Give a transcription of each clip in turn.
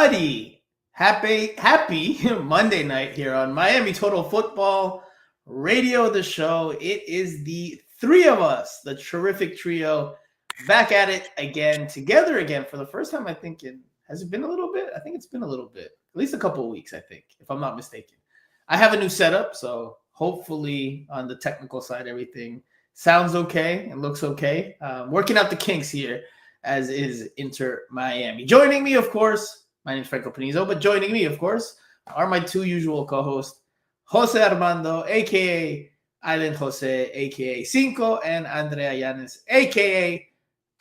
everybody. Happy Monday night here on Miami Total Football Radio, the show. It is the three of us, the terrific trio, back at it again, together again for the first time, I think, has it been a little bit? I think it's been a little bit, at least a couple of weeks, I think, if I'm not mistaken. I have a new setup, so hopefully on the technical side, everything sounds okay and looks okay. Working out the kinks here, as is Inter Miami. Joining me, of course, my name is Franco Panizo, but joining me, of course, are my two usual co-hosts, Jose Armando, a.k.a. Island Jose, a.k.a. Cinco, and Andrea Yanes, a.k.a.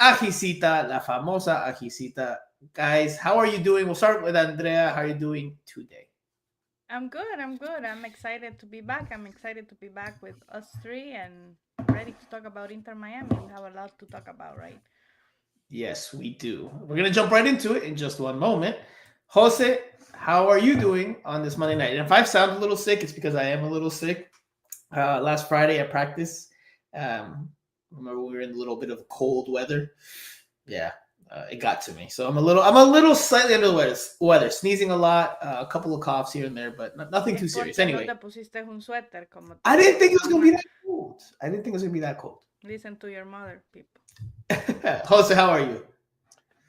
Ajicita, la famosa Ajicita. Guys, how are you doing? We'll start with Andrea. How are you doing today? I'm good. I'm excited to be back. I'm excited to be back with us three and ready to talk about Inter Miami. We have a lot to talk about, right? Yes, we do. We're going to jump right into it in just one moment. Jose, how are you doing on this Monday night? And if I sound a little sick, it's because I am a little sick. Last Friday at practice, remember we were in a little bit of cold weather. Yeah, it got to me. So I'm a little slightly under the weather, sneezing a lot, a couple of coughs here and there, but nothing too Es serious. porque no Anyway, te pusiste un suéter como te I didn't dijo think tu it was going to be mamá. that cold. I didn't think it was going to be that cold. Listen to your mother, people. Jose, how are you?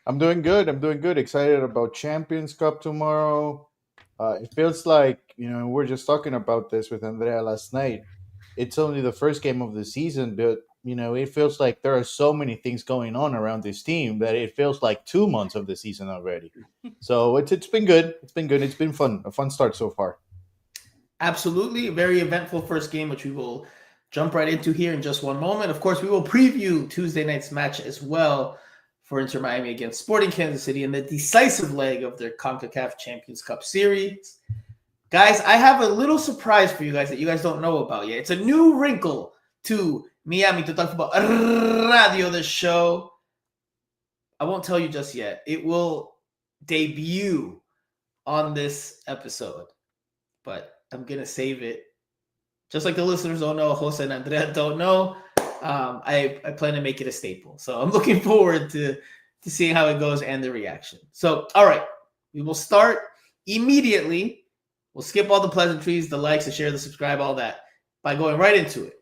I'm doing good. I'm doing good. Excited about Champions Cup tomorrow. It feels like, we're just talking about this with Andrea last night. It's only the first game of the season, but, it feels like there are so many things going on around this team that it feels like 2 months of the season already. So it's been good. It's been good. It's been fun. A fun start so far. Absolutely. A very eventful first game, which we will jump right into here in just one moment. Of course, we will preview Tuesday night's match as well for Inter Miami against Sporting Kansas City in the decisive leg of their Concacaf Champions Cup series. Guys, I have a little surprise for you guys that you guys don't know about yet. It's a new wrinkle to Miami Total Football Radio, the show. I won't tell you just yet. It will debut on this episode, but I'm going to save it. Just like the listeners don't know, Jose and Andrea don't know, I plan to make it a staple. So I'm looking forward to seeing how it goes and the reaction. So, all right, we will start immediately. We'll skip all the pleasantries, the likes, the share, the subscribe, all that, by going right into it.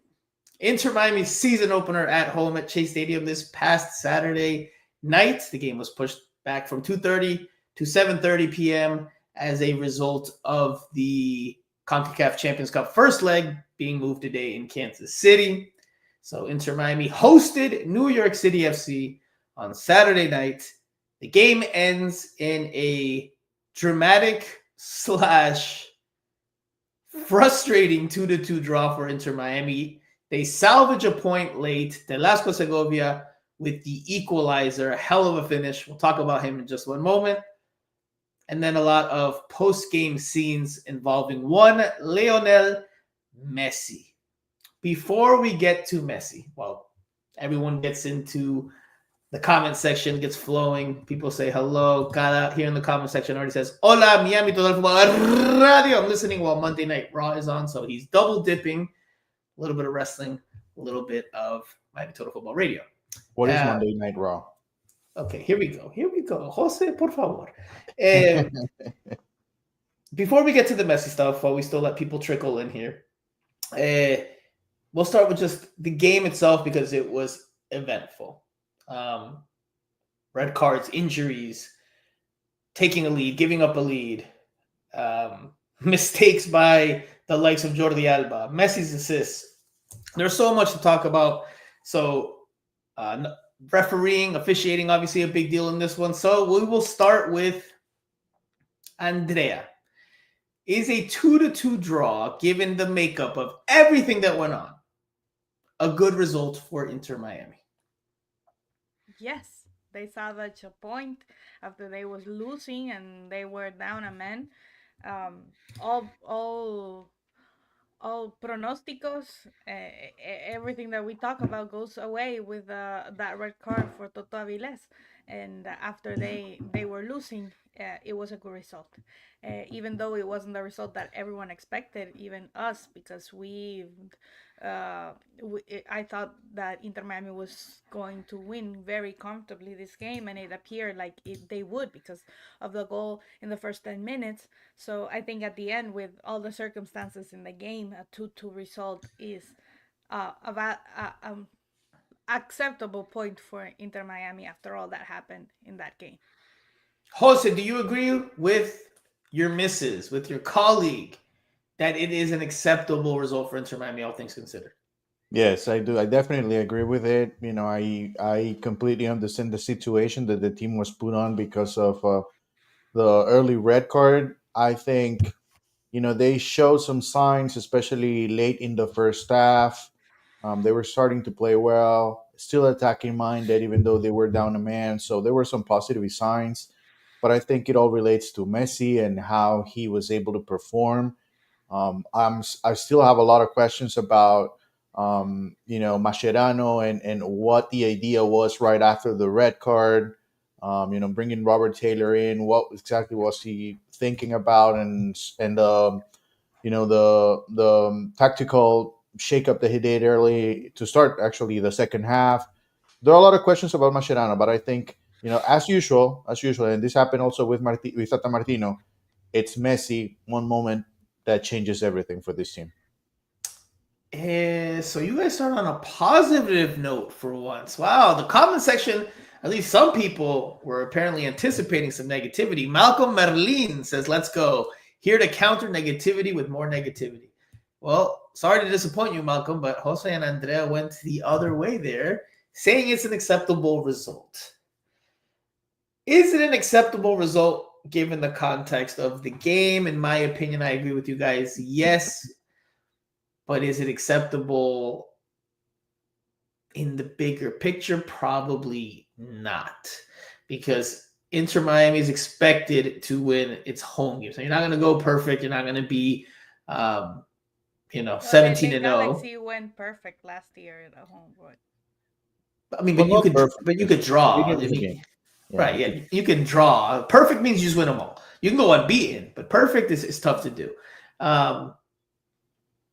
Inter Miami's season opener at home at Chase Stadium this past Saturday night. The game was pushed back from 2:30 to 7:30 p.m. as a result of the Concacaf Champions Cup first leg being moved today in Kansas City. So Inter Miami hosted New York City FC on Saturday night. The game ends in a dramatic / frustrating 2-2 draw for Inter Miami. They salvage a point late. Delasco Segovia with the equalizer. A hell of a finish. We'll talk about him in just one moment. And then a lot of post-game scenes involving one Lionel Messi. Before we get to Messi, well, everyone gets into the comment section, gets flowing. People say hello. Cara here in the comment section already says, Hola, Miami Total Football Radio. I'm listening while Monday Night Raw is on, so he's double dipping. A little bit of wrestling, a little bit of Miami Total Football Radio. What is Monday Night Raw? Okay, here we go. Jose, por favor. Before we get to the messy stuff, while we still let people trickle in here, we'll start with just the game itself because it was eventful. Red cards, injuries, taking a lead, giving up a lead, mistakes by the likes of Jordi Alba, Messi's assists. There's so much to talk about. So, refereeing, officiating, obviously a big deal in this one. So we will start with Andrea. Is a 2-2 draw, given the makeup of everything that went on, a good result for Inter Miami? Yes, they salvaged a point after they was losing and they were down a man. All pronosticos, everything that we talk about goes away with that red card for Toto Avilés. and after they were losing, it was a good result, even though it wasn't the result that everyone expected, even us, because uh, I thought that Inter Miami was going to win very comfortably this game, and it appeared like they would because of the goal in the first 10 minutes. So I think at the end, with all the circumstances in the game, a 2-2 result is acceptable point for Inter Miami after all that happened in that game. Jose, do you agree with your missus, with your colleague, that it is an acceptable result for Inter Miami, all things considered? Yes, I do. I definitely agree with it. I completely understand the situation that the team was put on because of the early red card. I think they showed some signs, especially late in the first half. They were starting to play well, still attacking minded, even though they were down a man. So there were some positive signs, but I think it all relates to Messi and how he was able to perform. I still have a lot of questions about Mascherano and what the idea was right after the red card. Bringing Robert Taylor in, what exactly was he thinking about, and the tactical shakeup that he did early to start actually the second half. There are a lot of questions about Mascherano, but I think as usual, and this happened also with Tata Martino. It's Messi one moment that changes everything for this team. So you guys start on a positive note for once. Wow, the comment section, at least some people were apparently anticipating some negativity. Malcolm Merlin says, let's go. Here to counter negativity with more negativity. Well, sorry to disappoint you, Malcolm, but Jose and Andrea went the other way there, saying it's an acceptable result. Is it an acceptable result given the context of the game? In my opinion, I agree with you guys. Yes. But is it acceptable in the bigger picture? Probably not. Because Inter Miami is expected to win its home game. So you're not going to go perfect. You're not going to be, 17 and 0. Galaxy went perfect last year at home. I mean, Well, but you not could, perfect. but you could draw. Beginning of the game. Yeah. Right? Yeah, you can draw. Perfect means you just win them all. You can go unbeaten, but perfect is tough to do.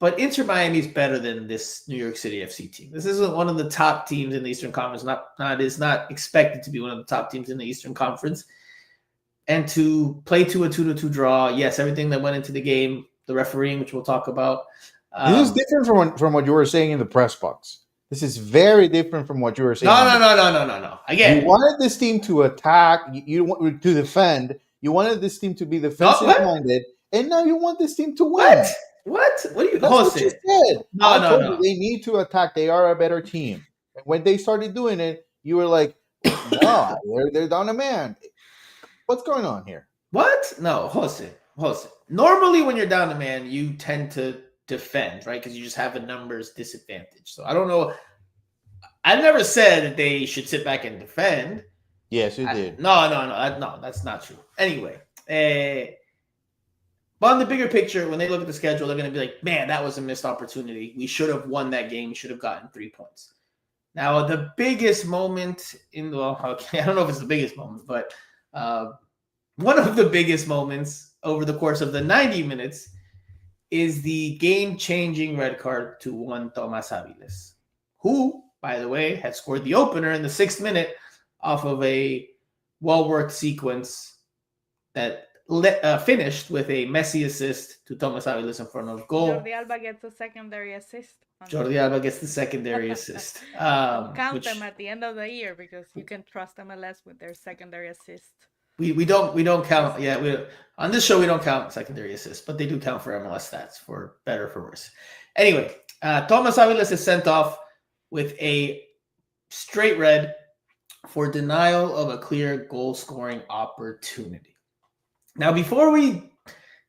But Inter Miami is better than this New York City FC team. This isn't one of the top teams in the Eastern Conference. Is not expected to be one of the top teams in the Eastern Conference. And to play to a 2-2 draw, yes, everything that went into the game, the refereeing, which we'll talk about. This is different from what you were saying in the press box. This is very different from what you were saying. No. Again, you wanted this team to attack. You want to defend. You wanted this team to be defensive-minded, and now you want this team to win. What do you? That's what you said. No. They need to attack. They are a better team. And when they started doing it, you were like, "No, they're down a man. What's going on here?" What? No, Jose. Normally, when you're down a man, you tend to defend, right? Because you just have a numbers disadvantage. So I don't know. I never said that they should sit back and defend. Yes, you did. No, that's not true. Anyway, but on the bigger picture, when they look at the schedule, they're going to be like, man, that was a missed opportunity. We should have won that game. We should have gotten 3 points. Now, the biggest moment I don't know if it's the biggest moment, but one of the biggest moments over the course of the 90 minutes is the game-changing red card to one Tomas Avilés, who, by the way, had scored the opener in the 6th minute off of a well-worked sequence that finished with a Messi assist to Tomas Avilés in front of goal. Jordi Alba gets a secondary assist. Count them at the end of the year because you can trust MLS with their secondary assist. We don't count. Yeah, on this show we don't count secondary assists, but they do count for MLS stats, for better or for worse. Anyway, Tomas Avilés is sent off with a straight red for denial of a clear goal-scoring opportunity. Now, before we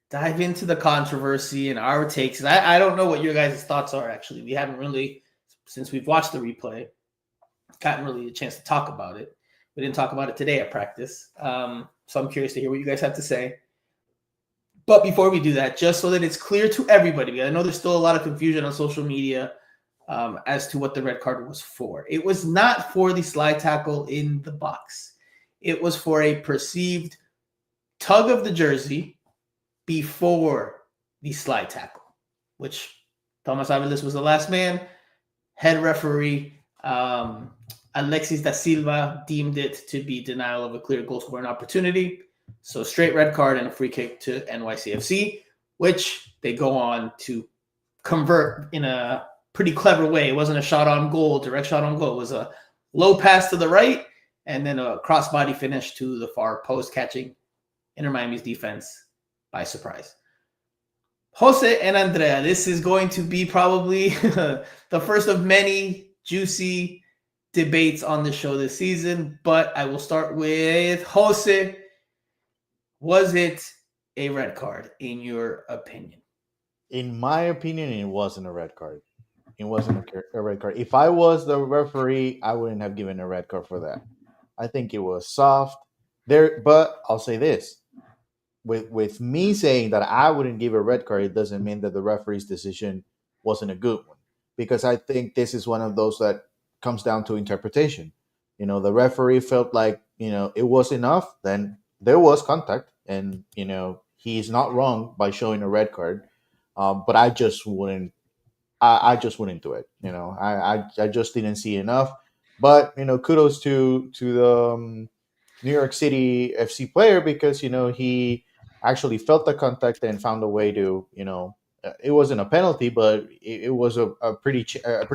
dive into the controversy and our takes, and I don't know what your guys' thoughts are, actually. We haven't really, since we've watched the replay, gotten really a chance to talk about it. We didn't talk about it today at practice. So I'm curious to hear what you guys have to say. But before we do that, just so that it's clear to everybody, because I know there's still a lot of confusion on social media as to what the red card was for. It was not for the slide tackle in the box. It was for a perceived tug of the jersey before the slide tackle, which Thomas Avilés was the last man. Head referee Alexis da Silva deemed it to be denial of a clear goal scoring opportunity. So straight red card and a free kick to NYCFC, which they go on to convert in a pretty clever way. It wasn't a shot on goal, direct shot on goal. It was a low pass to the right and then a crossbody finish to the far post, catching Inter Miami's defense by surprise. Jose and Andrea, this is going to be probably the first of many juicy debates on the show this season, but I will start with Jose. Was it a red card, in your opinion? In my opinion, it wasn't a red card. It wasn't a red card. If I was the referee, I wouldn't have given a red card for that. I think it was soft there, but I'll say this: with me saying that I wouldn't give a red card, it doesn't mean that the referee's decision wasn't a good one, because I think this is one of those that comes down to interpretation. The referee felt like it was enough. Then there was contact, and he's not wrong by showing a red card. But I just wouldn't. I just wouldn't do it. I just didn't see enough. But kudos to the New York City FC player, because he actually felt the contact and found a way to it wasn't a penalty, but it was a pretty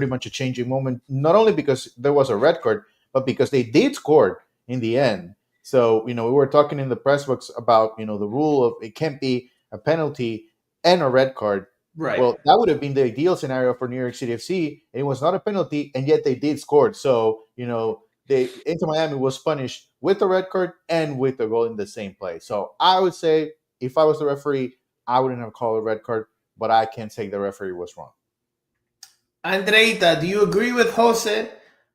much a changing moment. Not only because there was a red card, but because they did score in the end. So we were talking in the press box about the rule of it can't be a penalty and a red card. Right. Well, that would have been the ideal scenario for New York City FC. It was not a penalty, and yet they did score. So Inter Miami was punished with the red card and with the goal in the same play. So I would say, if I was the referee, I wouldn't have called a red card, but I can't say the referee was wrong. Andreita, do you agree with Jose,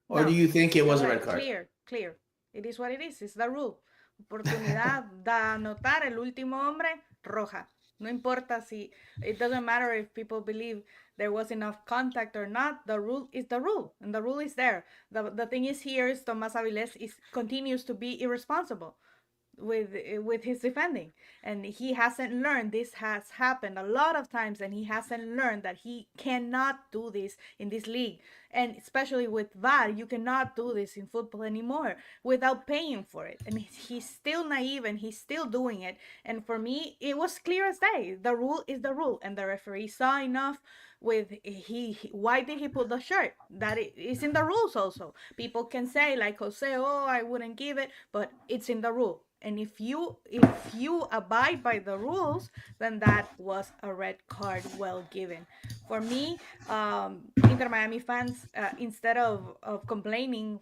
or No, do you think it was a you're red right. card? Clear. It is what it is. It's the rule. Oportunidad de anotar el último hombre, roja. No importa si, it doesn't matter if people believe there was enough contact or not. The rule is the rule, and the rule is there. The thing is here is Tomas Avilés continues to be irresponsible with his defending, and he hasn't learned. This has happened a lot of times, and he hasn't learned that he cannot do this in this league, and especially with VAR, you cannot do this in football anymore without paying for it. And he's still naive, and he's still doing it. And for me, it was clear as day. The rule is the rule, and the referee saw enough with why did he put the shirt, that it is in the rules. Also, people can say like Jose, oh, I wouldn't give it, but it's in the rule. And if you abide by the rules, then that was a red card well given. For me, Inter Miami fans, instead of complaining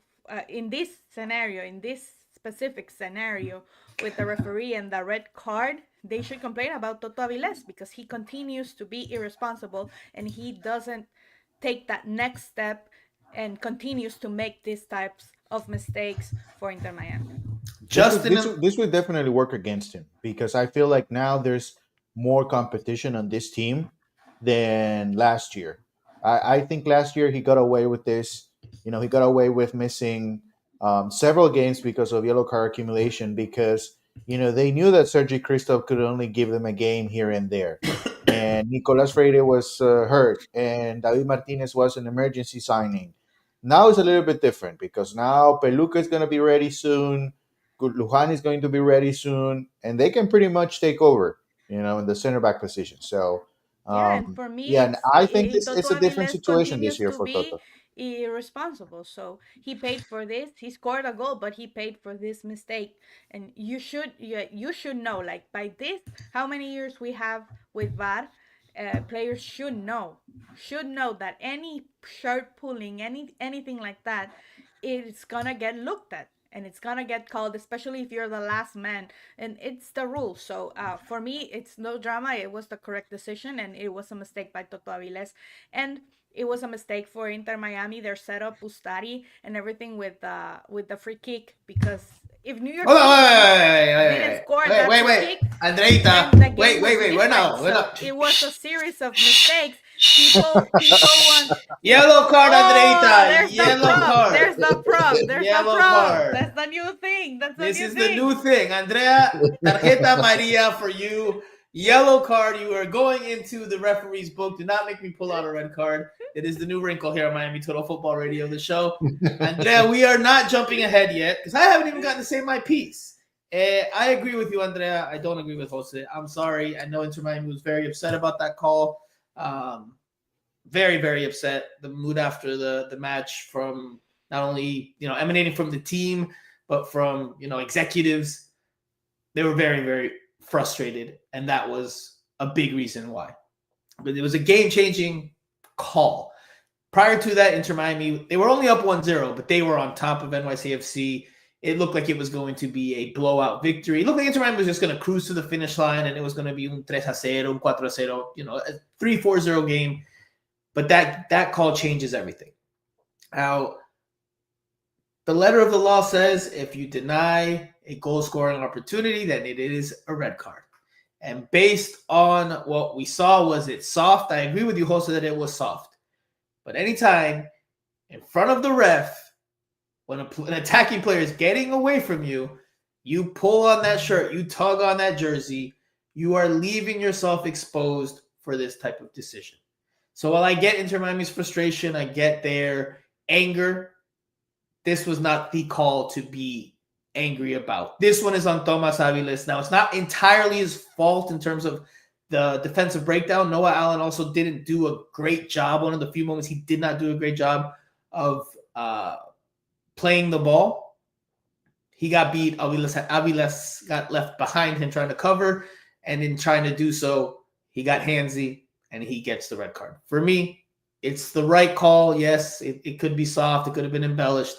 in this scenario, in this specific scenario with the referee and the red card, they should complain about Toto Avilés, because he continues to be irresponsible and he doesn't take that next step and continues to make these types of mistakes for Inter Miami. This would definitely work against him, because I feel like now there's more competition on this team than last year. I think last year he got away with this. He got away with missing several games because of yellow card accumulation, because they knew that Sergi Christoph could only give them a game here and there. And Nicolas Freire was hurt, and David Martinez was an emergency signing. Now it's a little bit different, because now Peluca is going to be ready soon. Luján is going to be ready soon, and they can pretty much take over, in the center back position. So, and for me, and I think Toto it's a different Avilés situation this continues year to for be Toto. irresponsible. So he paid for this. He scored a goal, but he paid for this mistake. And you should know, like, by this, how many years we have with VAR, players should know that any shirt pulling, anything like that, it's gonna get looked at. And it's gonna get called, especially if you're the last man, and it's the rule. So for me, it's no drama. It was the correct decision, and it was a mistake by Toto Avilés, and it was a mistake for Inter Miami. Their setup, Ustari, and everything with the free kick, because if New York didn't score that free kick, Andreita, then the game wait, was we're different. not. So it was a series of mistakes People want. Yellow card, Oh, Andreita. there's the Yellow prop. card. There's the prop. There's Yellow the prop. card. That's the new thing. That's the This new is thing. the new thing. Andrea, tarjeta Maria for you. Yellow card. You are going into the referee's book. Do not make me pull out a red card. It is the new wrinkle here on Miami Total Football Radio, the show. Andrea, we are not jumping ahead yet because I haven't even gotten to say my piece. I agree with you, Andrea. I don't agree with Jose. I'm sorry. I know Inter Miami was very upset about that call. Very, very upset. The mood after the match from not only, emanating from the team, but from, executives. They were very, very frustrated, and that was a big reason why. But it was a game-changing call. Prior to that, Inter Miami, they were only up 1-0, but they were on top of NYCFC. It looked like it was going to be a blowout victory. It looked like Inter Miami was just going to cruise to the finish line, and it was going to be un 3-0, un 4-0, a 3-4-0 game. But that call changes everything. Now, the letter of the law says if you deny a goal-scoring opportunity, then it is a red card. And based on what we saw, was it soft? I agree with you, Jose, that it was soft. But anytime in front of the ref, when an attacking player is getting away from you, you pull on that shirt, you tug on that jersey, you are leaving yourself exposed for this type of decision. So while I get Inter Miami's frustration, I get their anger, this was not the call to be angry about. This one is on Thomas Avilés. Now, it's not entirely his fault in terms of the defensive breakdown. Noah Allen also didn't do a great job. One of the few moments he did not do a great job of playing the ball. He got beat. Avilés got left behind him trying to cover, and in trying to do so, he got handsy, and he gets the red card. For me, it's the right call. Yes, it could be soft. It could have been embellished,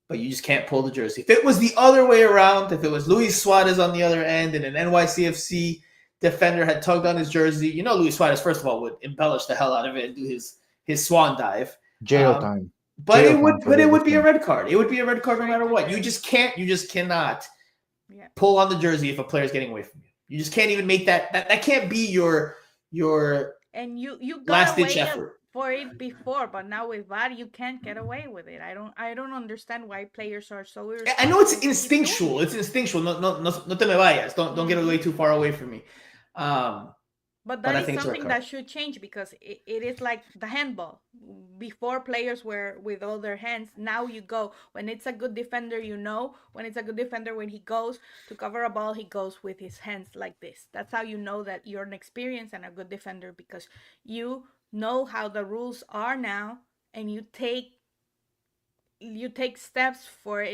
but you just can't pull the jersey. If it was the other way around, if it was Luis Suarez on the other end and an NYCFC defender had tugged on his jersey, Luis Suarez, first of all, would embellish the hell out of it and do his swan dive. Jail time. But it would be a red card. It would be a red card no matter what. You just cannot pull on the jersey if a player's getting away from you. You just can't even make that can't be your and you got last away ditch effort for it before, but now with VAR you can't get away with it. I don't understand why players are so irresponsible. I know it's instinctual. It's instinctual. No te me vayas. Don't get away too far away from me. But that is something that should change, because it is like the handball. Before, players were with all their hands. Now you go. When it's a good defender, when it's a good defender, when he goes to cover a ball, he goes with his hands like this. That's how you know that you're an experienced and a good defender, because you know how the rules are now, and you take steps for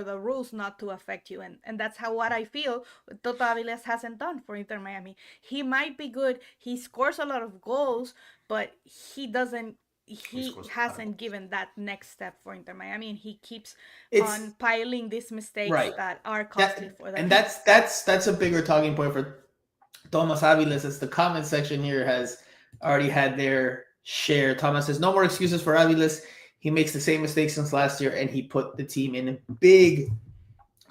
the rules not to affect you, and that's what I feel Toto Avilés hasn't done for Inter Miami. He might be good, he scores a lot of goals, but he hasn't given that next step for Inter Miami, and he keeps on piling these mistakes that are costly for them. And that's a bigger talking point for Thomas Avilés, as the comment section here has already had their share. Thomas says, no more excuses for Avilés. He makes the same mistakes since last year, and he put the team in big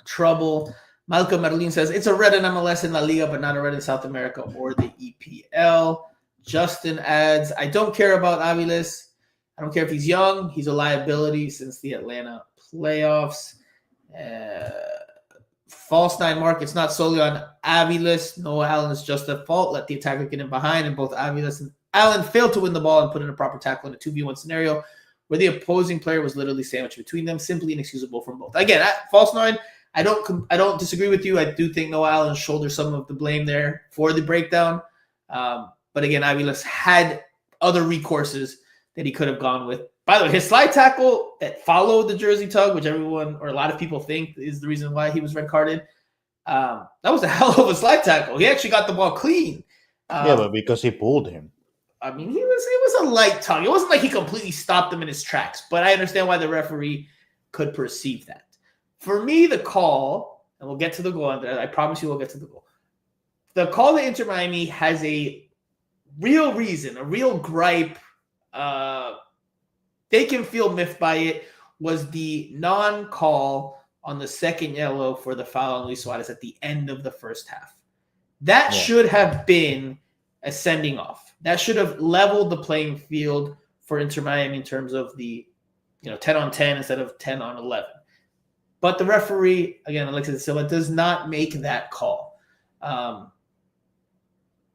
trouble. Malcolm Merlin says, it's a red in MLS in La Liga, but not a red in South America or the EPL. Justin adds, I don't care about Avilés. I don't care if he's young. He's a liability since the Atlanta playoffs. False 9 mark. It's not solely on Avilés. Noah Allen is just at fault. Let the attacker get in behind, and both Avilés and Allen failed to win the ball and put in a proper tackle in a 2v1 scenario where the opposing player was literally sandwiched between them. Simply inexcusable from both. Again, false 9. I don't disagree with you. I do think Noah Allen shoulders some of the blame there for the breakdown. But again, Avilés had other recourses that he could have gone with. By the way, his slide tackle that followed the jersey tug, which everyone or a lot of people think is the reason why he was red carded, that was a hell of a slide tackle. He actually got the ball clean. But because he pulled him. I mean, it was a light tug. It wasn't like he completely stopped him in his tracks, but I understand why the referee could perceive that. For me, the call, and we'll get to the goal, I promise you we'll get to the goal. The call to Inter Miami has a real reason, a real gripe. They can feel miffed by it, was the non-call on the second yellow for the foul on Luis Suarez at the end of the first half. That should have been a sending off. That should have leveled the playing field for Inter Miami in terms of the 10 on 10 instead of 10 on 11. But the referee, again, Alexis Silva, does not make that call.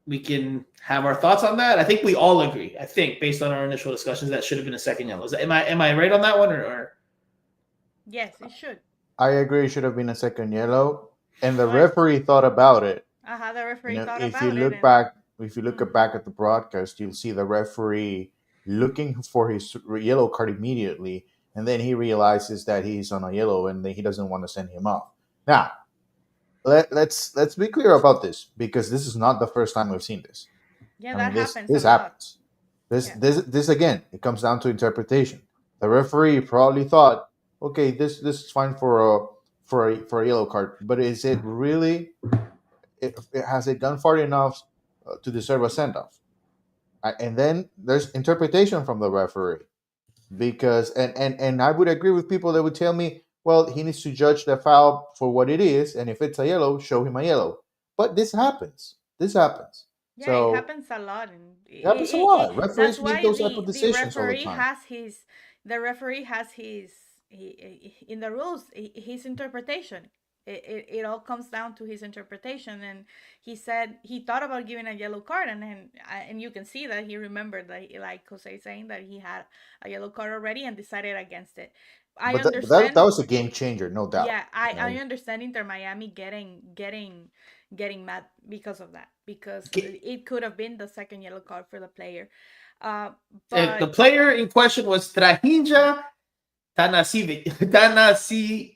We can have our thoughts on that. I think we all agree. I think based on our initial discussions, that should have been a second yellow. Am I right on that one or? Yes, it should. I agree. It should have been a second yellow, and the referee thought about it. The referee thought If about you it. look back, if you look back at the broadcast, you'll see the referee looking for his yellow card immediately, and then he realizes that he's on a yellow, and then he doesn't want to send him off. Now, let's be clear about this, because this is not the first time we've seen this. Yeah, that happens. This happens. This again, it comes down to interpretation. The referee probably thought, okay, this is fine for a yellow card, but is it really? Has it gone far enough to deserve a send off? And then there's interpretation from the referee, because and I would agree with people that would tell me, well, he needs to judge the foul for what it is, and if it's a yellow, show him a yellow. But this happens. Yeah, So it happens a lot. it happens a lot. Referees That's make why those type of decisions the all the referee time. has his in the rules his interpretation. It all comes down to his interpretation, and he said he thought about giving a yellow card, and then and you can see that he remembered that, like Jose saying, that he had a yellow card already and decided against it. I understand that was a game changer, no doubt. Yeah, I understand Inter Miami getting mad because of that, because it could have been the second yellow card for the player. But the player in question was Trahinja Tanasijevic.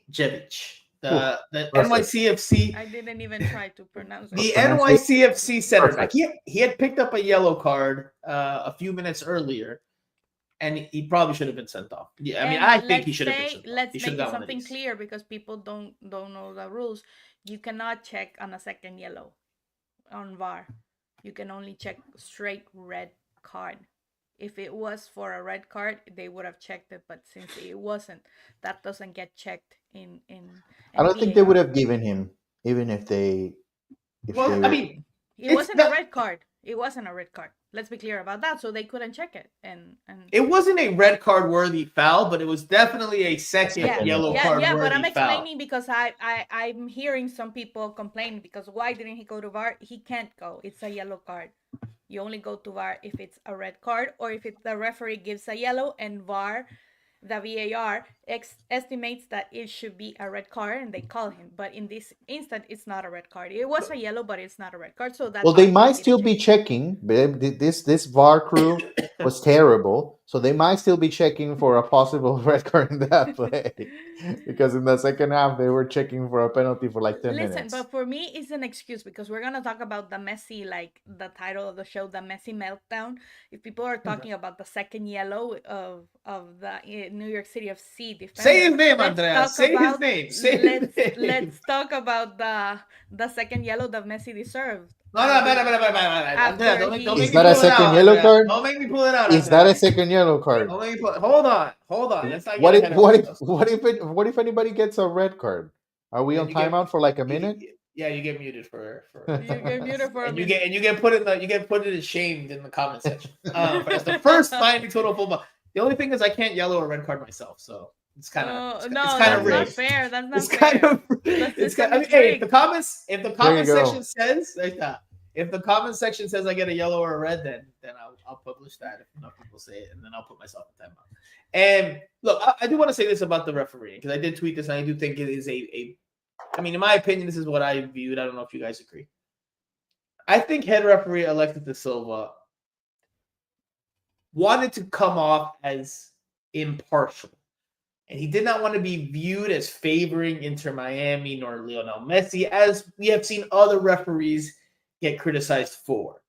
The NYCFC. I didn't even try to pronounce it. The NYCFC center back. He had picked up a yellow card a few minutes earlier, and he probably should have been sent off. Yeah, I mean, I think he should have been sent off. Let's make something clear, because people don't know the rules. You cannot check on a second yellow on VAR. You can only check straight red card. If it was for a red card, they would have checked it, but since it wasn't, that doesn't get checked in I don't think they would have given him, even if they. I mean, it wasn't a red card. It wasn't a red card. Let's be clear about that. So they couldn't check it, and it wasn't a red card worthy foul, but it was definitely a second yellow card worthy foul. But I'm explaining because I'm hearing some people complain, because why didn't he go to VAR? He can't go. It's a yellow card. You only go to VAR if it's a red card, or if the referee gives a yellow and VAR, the VAR, estimates that it should be a red card, and they call him. But in this instant, it's not a red card. It was a yellow, but it's not a red card. So that's well, they might still be checking. This VAR crew was terrible, so they might still be checking for a possible red card in that play, because in the second half they were checking for a penalty for like 10 minutes. Listen, but for me, it's an excuse, because we're gonna talk about the Messi, like the title of the show, the Messi Meltdown. If people are talking about the second yellow of the New York City FC defense, say his name, Andrea. Say his name. Let's talk about the second yellow that Messi deserved. No, Andrea, don't make me Is that a second yellow card? Don't make me pull it out. Is that a second yellow card? Hold on. Let's not what if anybody gets a red card? Are we on timeout for like a minute? Yeah, you get muted for you get muted for a minute. You get put in shamed in the comment section. It's the first time in total football. The only thing is I can't yellow a red card myself, so it's kind of that's not fair. That's not fair. If the comment section says like that, if the comment section says I get a yellow or a red, then I'll publish that if enough people say it, and then I'll put myself in timeout. And look, I do want to say this about the refereeing, because I did tweet this, and I do think it is I mean, in my opinion, this is what I viewed. I don't know if you guys agree. I think head referee Alexis de Silva wanted to come off as impartial, and he did not want to be viewed as favoring Inter Miami nor Lionel Messi, as we have seen other referees get criticized for.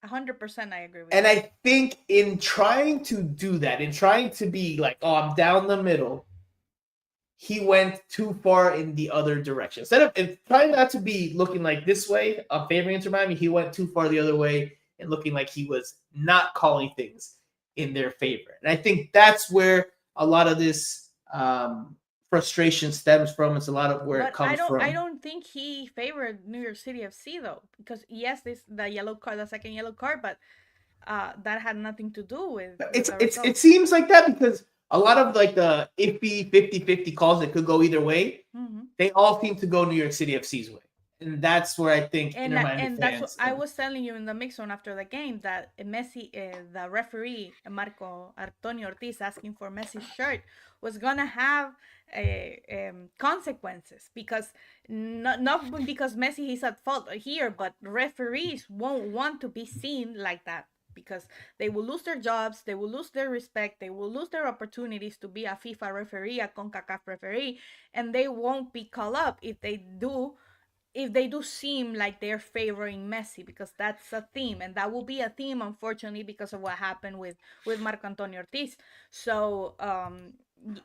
100% I agree with and I think in trying to do that, in trying to be like, oh, I'm down the middle, he went too far in the other direction. Instead of trying not to be looking like this way, favoring Inter Miami, he went too far the other way and looking like he was not calling things in their favor. And I think that's where a lot of this frustration stems from. It's a lot of where it comes from. I don't think he favored New York City FC though, because yes, the yellow card, the second yellow card, but that had nothing to do with It's the it's result. it seems like that because a lot of like the iffy 50-50 calls that could go either way, Hmm. they all seem to go New York City FC's way. And that's where I think Inter Miami And that's what fans I was telling you in the mix zone after the game, that Messi, the referee Marco Antonio Ortiz, asking for Messi's shirt was gonna have consequences, because not because Messi is at fault here, but referees won't want to be seen like that, because they will lose their jobs, they will lose their respect, they will lose their opportunities to be a FIFA referee, a Concacaf referee, and they won't be called up if they do seem like they're favoring Messi, because that's a theme, and that will be a theme, unfortunately, because of what happened with Marco Antonio Ortiz. So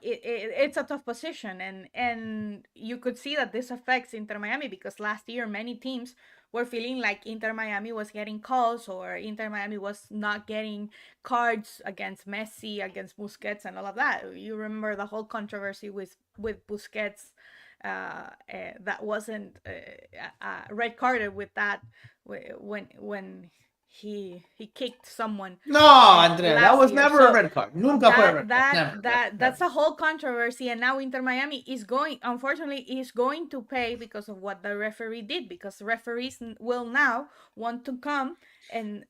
it's a tough position, and you could see that this affects Inter Miami, because last year many teams were feeling like Inter Miami was getting calls, or Inter Miami was not getting cards against Messi, against Busquets, and all of that. You remember the whole controversy with Busquets, that wasn't red carded with that, when he kicked someone no, Andrea, that last was year. never a So red card. Nunca fue a red card. that's Never. a whole controversy, and now Inter Miami is going, unfortunately, is going to pay because of what the referee did, because referees will now want to come and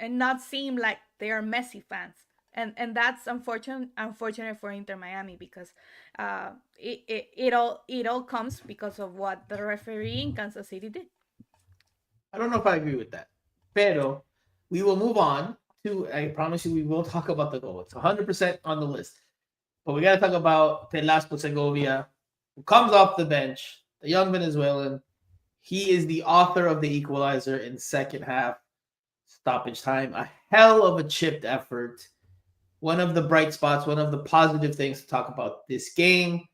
not seem like they are Messi fans, and that's unfortunate for Inter Miami, because it all comes because of what the referee in Kansas City did. I don't know if I agree with that. Pero we will move on to, I promise you, we will talk about the goal. It's 100% on the list. But we got to talk about Velasco Segovia, who comes off the bench, the young Venezuelan. He is the author of the equalizer in second half stoppage time. A hell of a chipped effort. One of the bright spots, one of the positive things to talk about this game.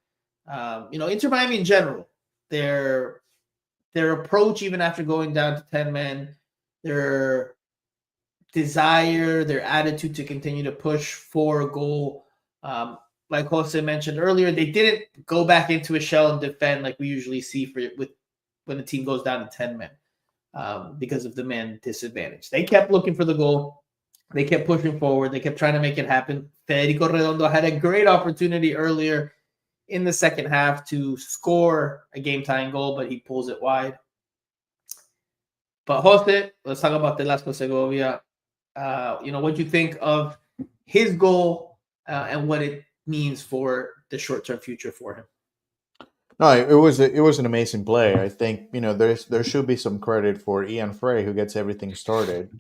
Inter Miami in general, their approach, even after going down to 10 men, their desire, their attitude to continue to push for a goal. Like Jose mentioned earlier, they didn't go back into a shell and defend like we usually see with when the team goes down to 10 men, because of the man disadvantage. They kept looking for the goal. They kept pushing forward. They kept trying to make it happen. Federico Redondo had a great opportunity earlier in the second half to score a game-tying goal, but he pulls it wide. But Jose, let's talk about Velasco Segovia. What do you think of his goal, and what it means for the short-term future for him? No, it was an amazing play. I think there should be some credit for Ian Frey, who gets everything started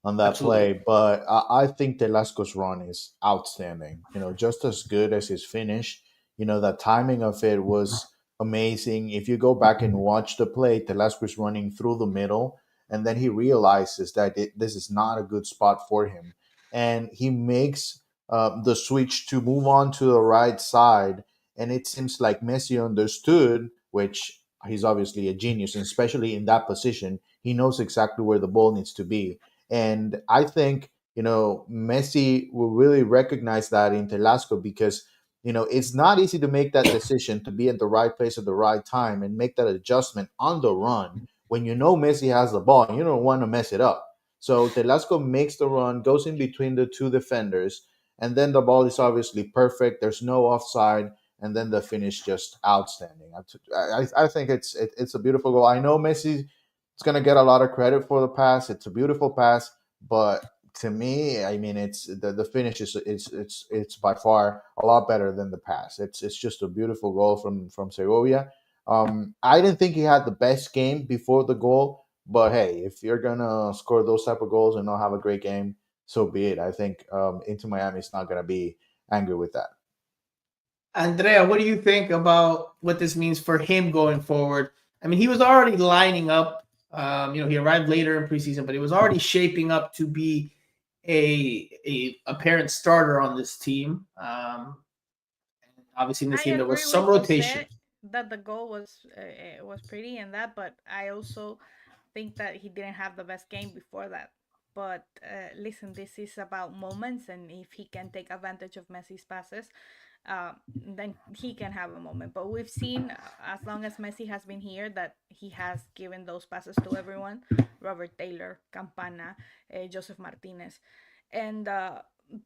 on that Absolutely. play. But I think Telasco's run is outstanding. Just as good as his finish. The timing of it was amazing. If you go back and watch the play, Telasco is running through the middle, and then he realizes that this is not a good spot for him, and he makes the switch to move on to the right side. And it seems like Messi understood, which he's obviously a genius, and especially in that position, he knows exactly where the ball needs to be. And I think, Messi will really recognize that in Telasco, because, it's not easy to make that decision to be at the right place at the right time and make that adjustment on the run when you know Messi has the ball and you don't want to mess it up. So Telasco makes the run, goes in between the two defenders, and then the ball is obviously perfect. There's no offside, and then the finish just outstanding. I think it's a beautiful goal. I know Messi is going to get a lot of credit for the pass. It's a beautiful pass, but to me, I mean, it's the finish is by far a lot better than the pass. It's just a beautiful goal from Segovia. I didn't think he had the best game before the goal, but hey, if you're gonna score those type of goals and not have a great game, so be it. I think Inter Miami is not gonna be angry with that. Andrea, what do you think about what this means for him going forward? I mean, he was already lining up. He arrived later in preseason, but he was already shaping up to be a apparent starter on this team. Obviously, in this I game, there was agree some with rotation. Jose that the goal was pretty and that, but I also think that he didn't have the best game before that. But listen, this is about moments, and if he can take advantage of Messi's passes, then he can have a moment. But we've seen, as long as Messi has been here, that he has given those passes to everyone: Robert Taylor, Campana, Joseph Martinez, and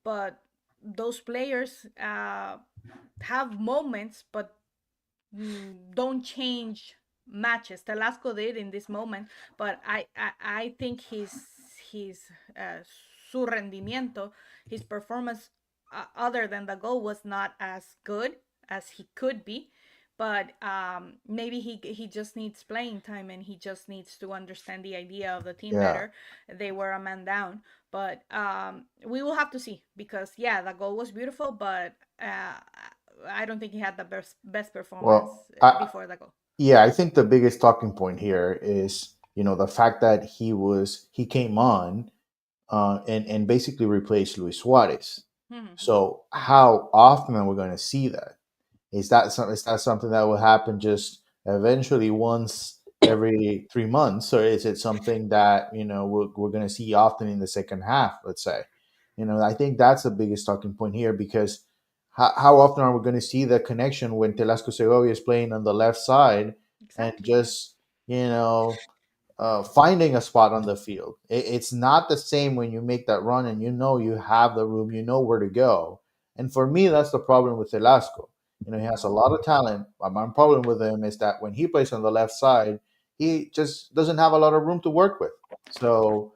but those players have moments, but don't change matches. Telasco did in this moment, but I think his uh, su rendimiento, his performance, other than the goal, was not as good as he could be. But maybe he just needs playing time, and he just needs to understand the idea of the team Yeah. better. They were a man down, but we will have to see, because yeah, the goal was beautiful, but I don't think he had the best performance Well, I, before the goal. yeah, I think the biggest talking point here is, the fact that he came on and basically replaced Luis Suarez. Mhm. So how often are we going to see that? Is that something that will happen just eventually once every 3 months, or is it something that we're going to see often in the second half? Let's say, I think that's the biggest talking point here, because how often are we going to see the connection when Telasco Segovia is playing on the left side and Exactly. Yeah. just finding a spot on the field. It's not the same when you make that run and you have the room, you know where to go. And for me, that's the problem with Velasco. He has a lot of talent. My problem with him is that when he plays on the left side, he just doesn't have a lot of room to work with. So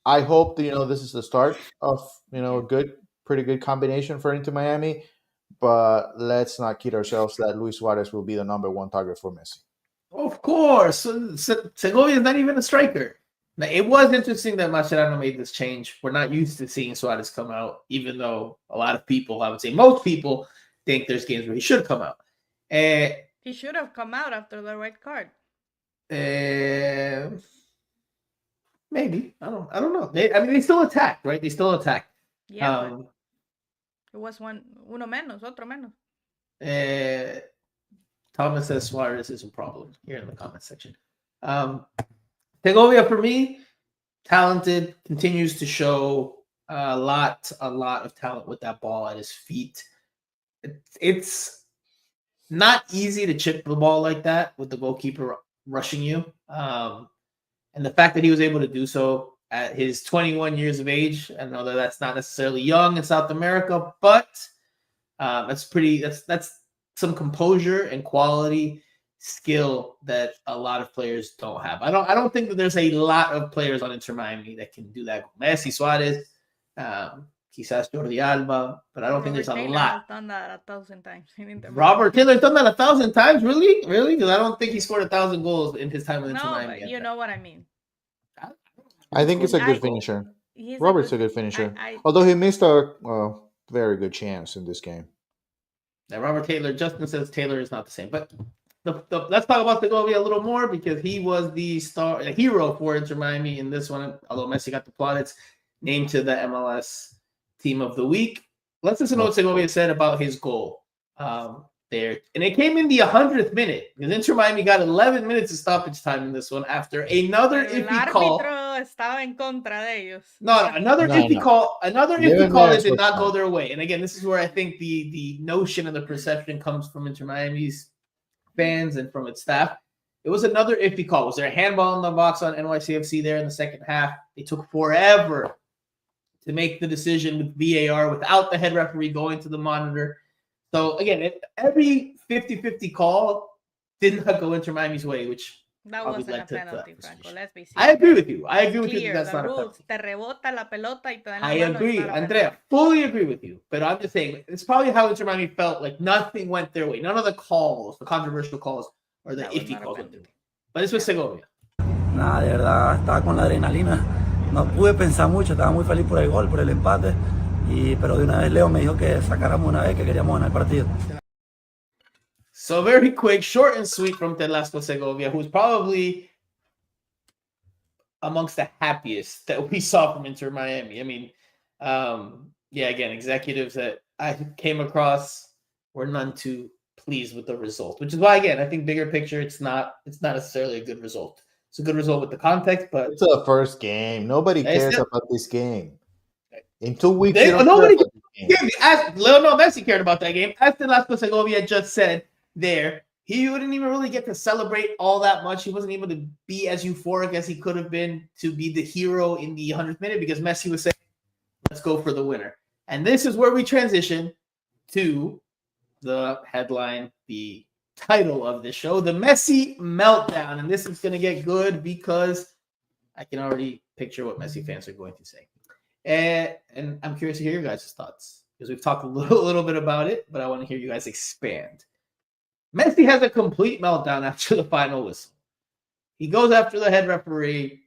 I hope that this is the start of Yeah. a pretty good combination for Inter Miami. But let's not kid ourselves that Luis Suarez will be the number one target for Messi. Of course. Segovia is not even a striker. Now, it was interesting that Mascherano made this change. We're not used to seeing Suarez come out, even though a lot of people, I would say most people, think there's games where he should come out. He should have come out after the red card. Maybe. I don't know. They still attack, right? They still attack. Yeah, but it was uno menos, otro menos. Thomas says Suarez is a problem here in the comment section. Segovia, for me, talented, continues to show a lot of talent with that ball at his feet. It's not easy to chip the ball like that with the goalkeeper rushing you. And the fact that he was able to do so at his 21 years of age, I know that that's not necessarily young in South America, but that's some composure and quality skill that a lot of players don't have. I don't think that there's a lot of players on Inter Miami that can do that. Messi, Suarez, quizás Jordi Alba, but I don't think there's a Taylor lot. has done that 1,000 times in Inter Miami. Robert Taylor's done that 1,000 times, really? Because I don't think he scored 1,000 goals in his time with Inter No, Miami. but you know what I mean. I think he's a good I- finisher. He's Robert's a good finisher. I Although he missed a very good chance in this game. Now, Robert Taylor, Justin says Taylor is not the same. But let's talk about Segovia a little more, because he was the hero for Inter Miami in this one. Although Messi got the plaudits, named to the MLS Team of the Week. Let's listen to what Segovia said about his goal there. And it came in the 100th minute, because Inter Miami got 11 minutes of stoppage time in this one after another iffy call. El árbitro estaba en contra de ellos. Another iffy call that did not go their way. And again, this is where I think the notion and the perception comes from Inter Miami's fans and from its staff. It was another iffy call. Was there a handball in the box on NYCFC there in the second half? They took forever to make the decision with VAR without the head referee going to the monitor. So again, every 50-50 call did not go Inter Miami's way, which that wasn't a penalty, Franco. Let's be serious. I agree with you. I agree with you that that's not rules. a penalty. Te rebota la pelota y te da la I mano, agree, Andrea. Fully agree with you. But I'm just saying, it's probably how Inter Miami felt. Like nothing went their way. None of the calls, the controversial calls, or the iffy calls went their way. But it's with Segovia. Nada, de verdad, estaba con la adrenalina. No pude pensar mucho, estaba muy feliz por el gol, por el empate. Pero de una vez Leo me dijo que sacáramos una vez, que queríamos ganar el partido. So very quick, short and sweet from Telasco Segovia, who's probably amongst the happiest that we saw from Inter Miami. I mean, again, executives that I came across were none too pleased with the result, which is why, again, I think bigger picture, it's not necessarily a good result. It's a good result with the context, but it's the first game. Nobody cares about this game. In 2 weeks, you don't care Nobody about the game. Lionel Messi cared about that game. As the last Segovia just said there, he wouldn't even really get to celebrate all that much. He wasn't able to be as euphoric as he could have been to be the hero in the 100th minute because Messi was saying, let's go for the winner. And this is where we transition to the headline, the title of the show, the Messi Meltdown. And this is going to get good because I can already picture what Messi fans are going to say. And I'm curious to hear your guys' thoughts because we've talked a little bit about it, but I want to hear you guys expand. Messi has a complete meltdown after the final whistle. He goes after the head referee,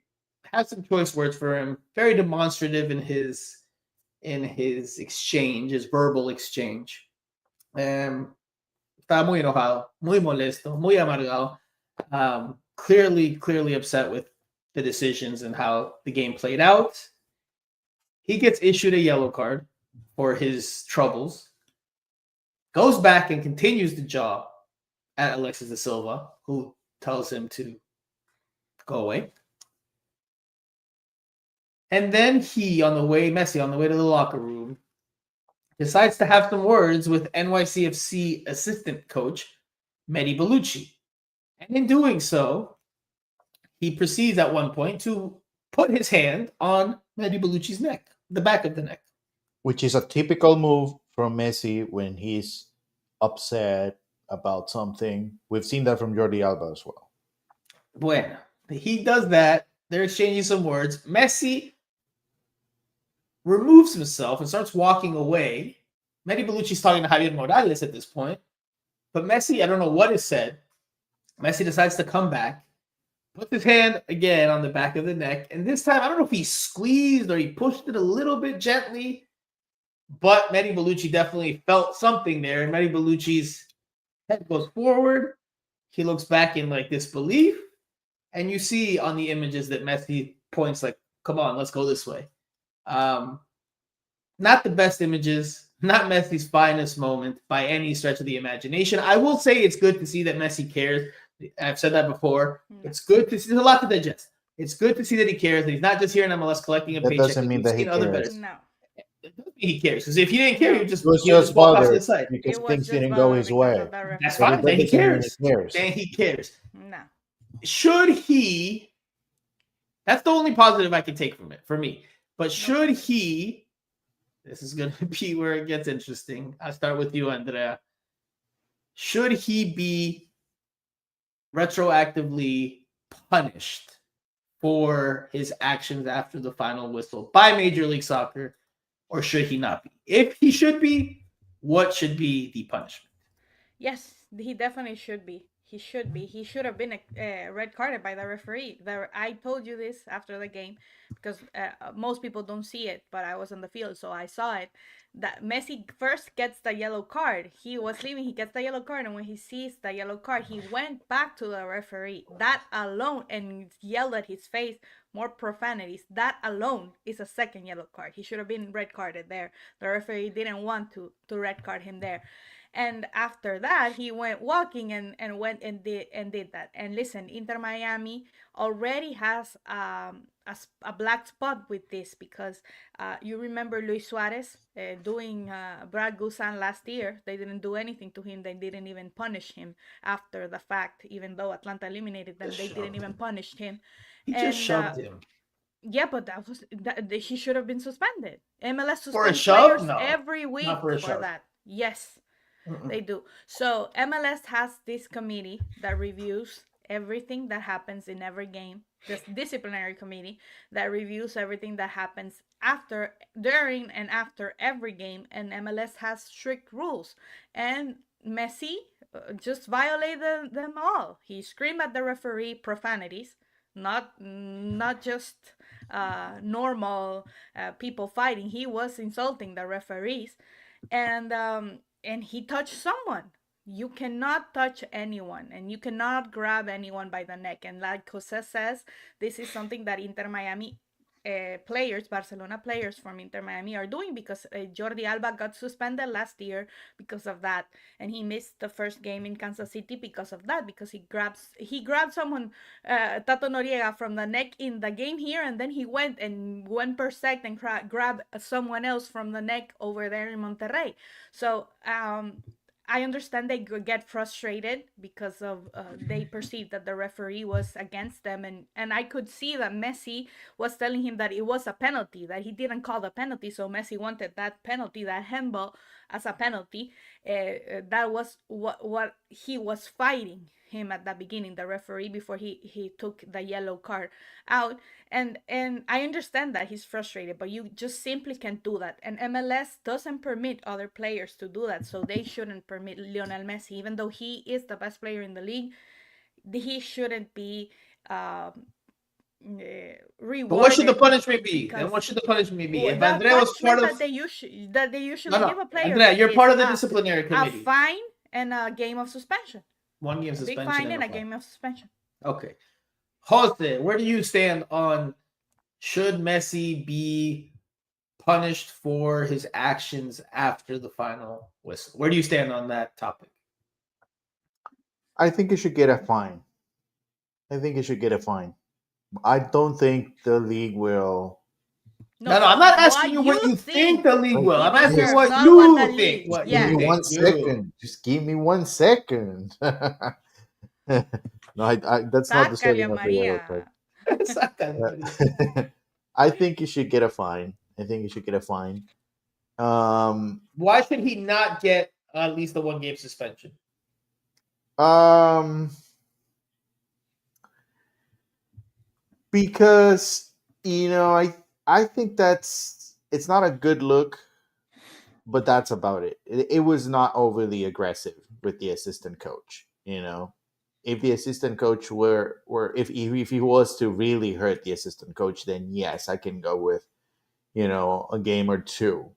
has some choice words for him, very demonstrative in his exchange, his verbal exchange. Estaba muy enojado, muy molesto, muy amargado. Clearly upset with the decisions and how the game played out. He gets issued a yellow card for his troubles, goes back and continues the job at Alexis de Silva, who tells him to go away. And then Messi, on the way to the locker room, decides to have some words with NYCFC assistant coach, Mehdi Bellucci. And in doing so, he proceeds at one point to put his hand on Mehdi Bellucci's neck, the back of the neck. Which is a typical move from Messi when he's upset about something. We've seen that from Jordi Alba as well. Bueno, he does that. They're exchanging some words. Messi removes himself and starts walking away. Mehdi Bellucci's talking to Javier Morales at this point. But Messi, I don't know what is said. Messi decides to come back, puts his hand again on the back of the neck. And this time, I don't know if he squeezed or he pushed it a little bit gently. But Mehdi Bellucci definitely felt something there. And Mehdi Bellucci's head goes forward. He looks back in like disbelief. And you see on the images that Messi points like, come on, let's go this way. Not the best images, not Messi's finest moment by any stretch of the imagination. I will say it's good to see that Messi cares. I've said that before. It's good to see. There's a lot to digest. It's good to see that he cares. That he's not just here in MLS collecting a That paycheck. doesn't mean that he cares. No. It doesn't mean he cares. Because if he didn't care, He was just walk off to bothered the side. because It was things just didn't go bothered his because way. of that referee. That's But fine. it Then he doesn't mean cares. he cares. Then he cares. No. Should he? That's the only positive I can take from it for me. But should he? This is going to be where it gets interesting. I'll start with you, Andrea. Should he be retroactively punished for his actions after the final whistle by Major League Soccer, or should he not be? If he should be, what should be the punishment? Yes, he definitely should be. He should be. He should have been red carded by the referee. I told you this after the game because most people don't see it, but I was on the field, so I saw it. That Messi first gets the yellow card. He was leaving, he gets the yellow card, and when he sees the yellow card, he went back to the referee. That alone, and yelled at his face more profanities. That alone is a second yellow card. He should have been red carded there. The referee didn't want to red card him there. And after that, he went walking and went and did that. And listen, Inter Miami already has a black spot with this because you remember Luis Suarez doing Brad Guzan last year. They didn't do anything to him. They didn't even punish him after the fact. Even though Atlanta eliminated them, they didn't even punish him. He just shoved him. Yeah, but he should have been suspended. MLS suspends For a shove? players No, every week not for a shove. that. Yes. They do. So MLS has this committee that reviews everything that happens in every game. This disciplinary committee that reviews everything that happens after, during, and after every game. And MLS has strict rules. And Messi just violated them all. He screamed at the referee profanities, not just normal people fighting. He was insulting the referees. And he touched someone. You cannot touch anyone, and you cannot grab anyone by the neck. And like Jose says, this is something that Inter Miami players, Barcelona players from Inter Miami are doing, because Jordi Alba got suspended last year because of that, and he missed the first game in Kansas City because of that, because he grabbed someone, Tato Noriega, from the neck in the game here, and then he went per sec and grabbed someone else from the neck over there in Monterrey. So I understand they get frustrated because of they perceived that the referee was against them, and I could see that Messi was telling him that it was a penalty, that he didn't call the penalty, so Messi wanted that penalty, that handball, as a penalty. That was what he was fighting him at the beginning, the referee, before he took the yellow card out. And I understand that he's frustrated, but you just simply can't do that. And MLS doesn't permit other players to do that, so they shouldn't permit Lionel Messi, even though he is the best player in the league. He shouldn't be rewarded. But what should the punishment be? because Then what should the punishment be? If the Andrea was part punishment of that they usually no, give a player, Andrea, you're is part of the disciplinary a committee. fine and a game of suspension. 1 game A big suspension fine and a fine. game of suspension. Okay. Jose, where do you stand on should Messi be punished for his actions after the final whistle? Where do you stand on that topic? I think he should get a fine. I don't think the league will. No, I'm not asking you what you think the league will. I'm asking deserves, what not you what the think. league- What yeah. Give you me think. 1 second. Just give me 1 second. No, that's not the Sácale, setting of the yellow card. Maria. I think he should get a fine. Why should he not get at least the 1 game suspension? Because I think it's not a good look, but that's about it. It was not overly aggressive with the assistant coach. If the assistant coach if he was to really hurt the assistant coach, then yes, I can go with a game or 2.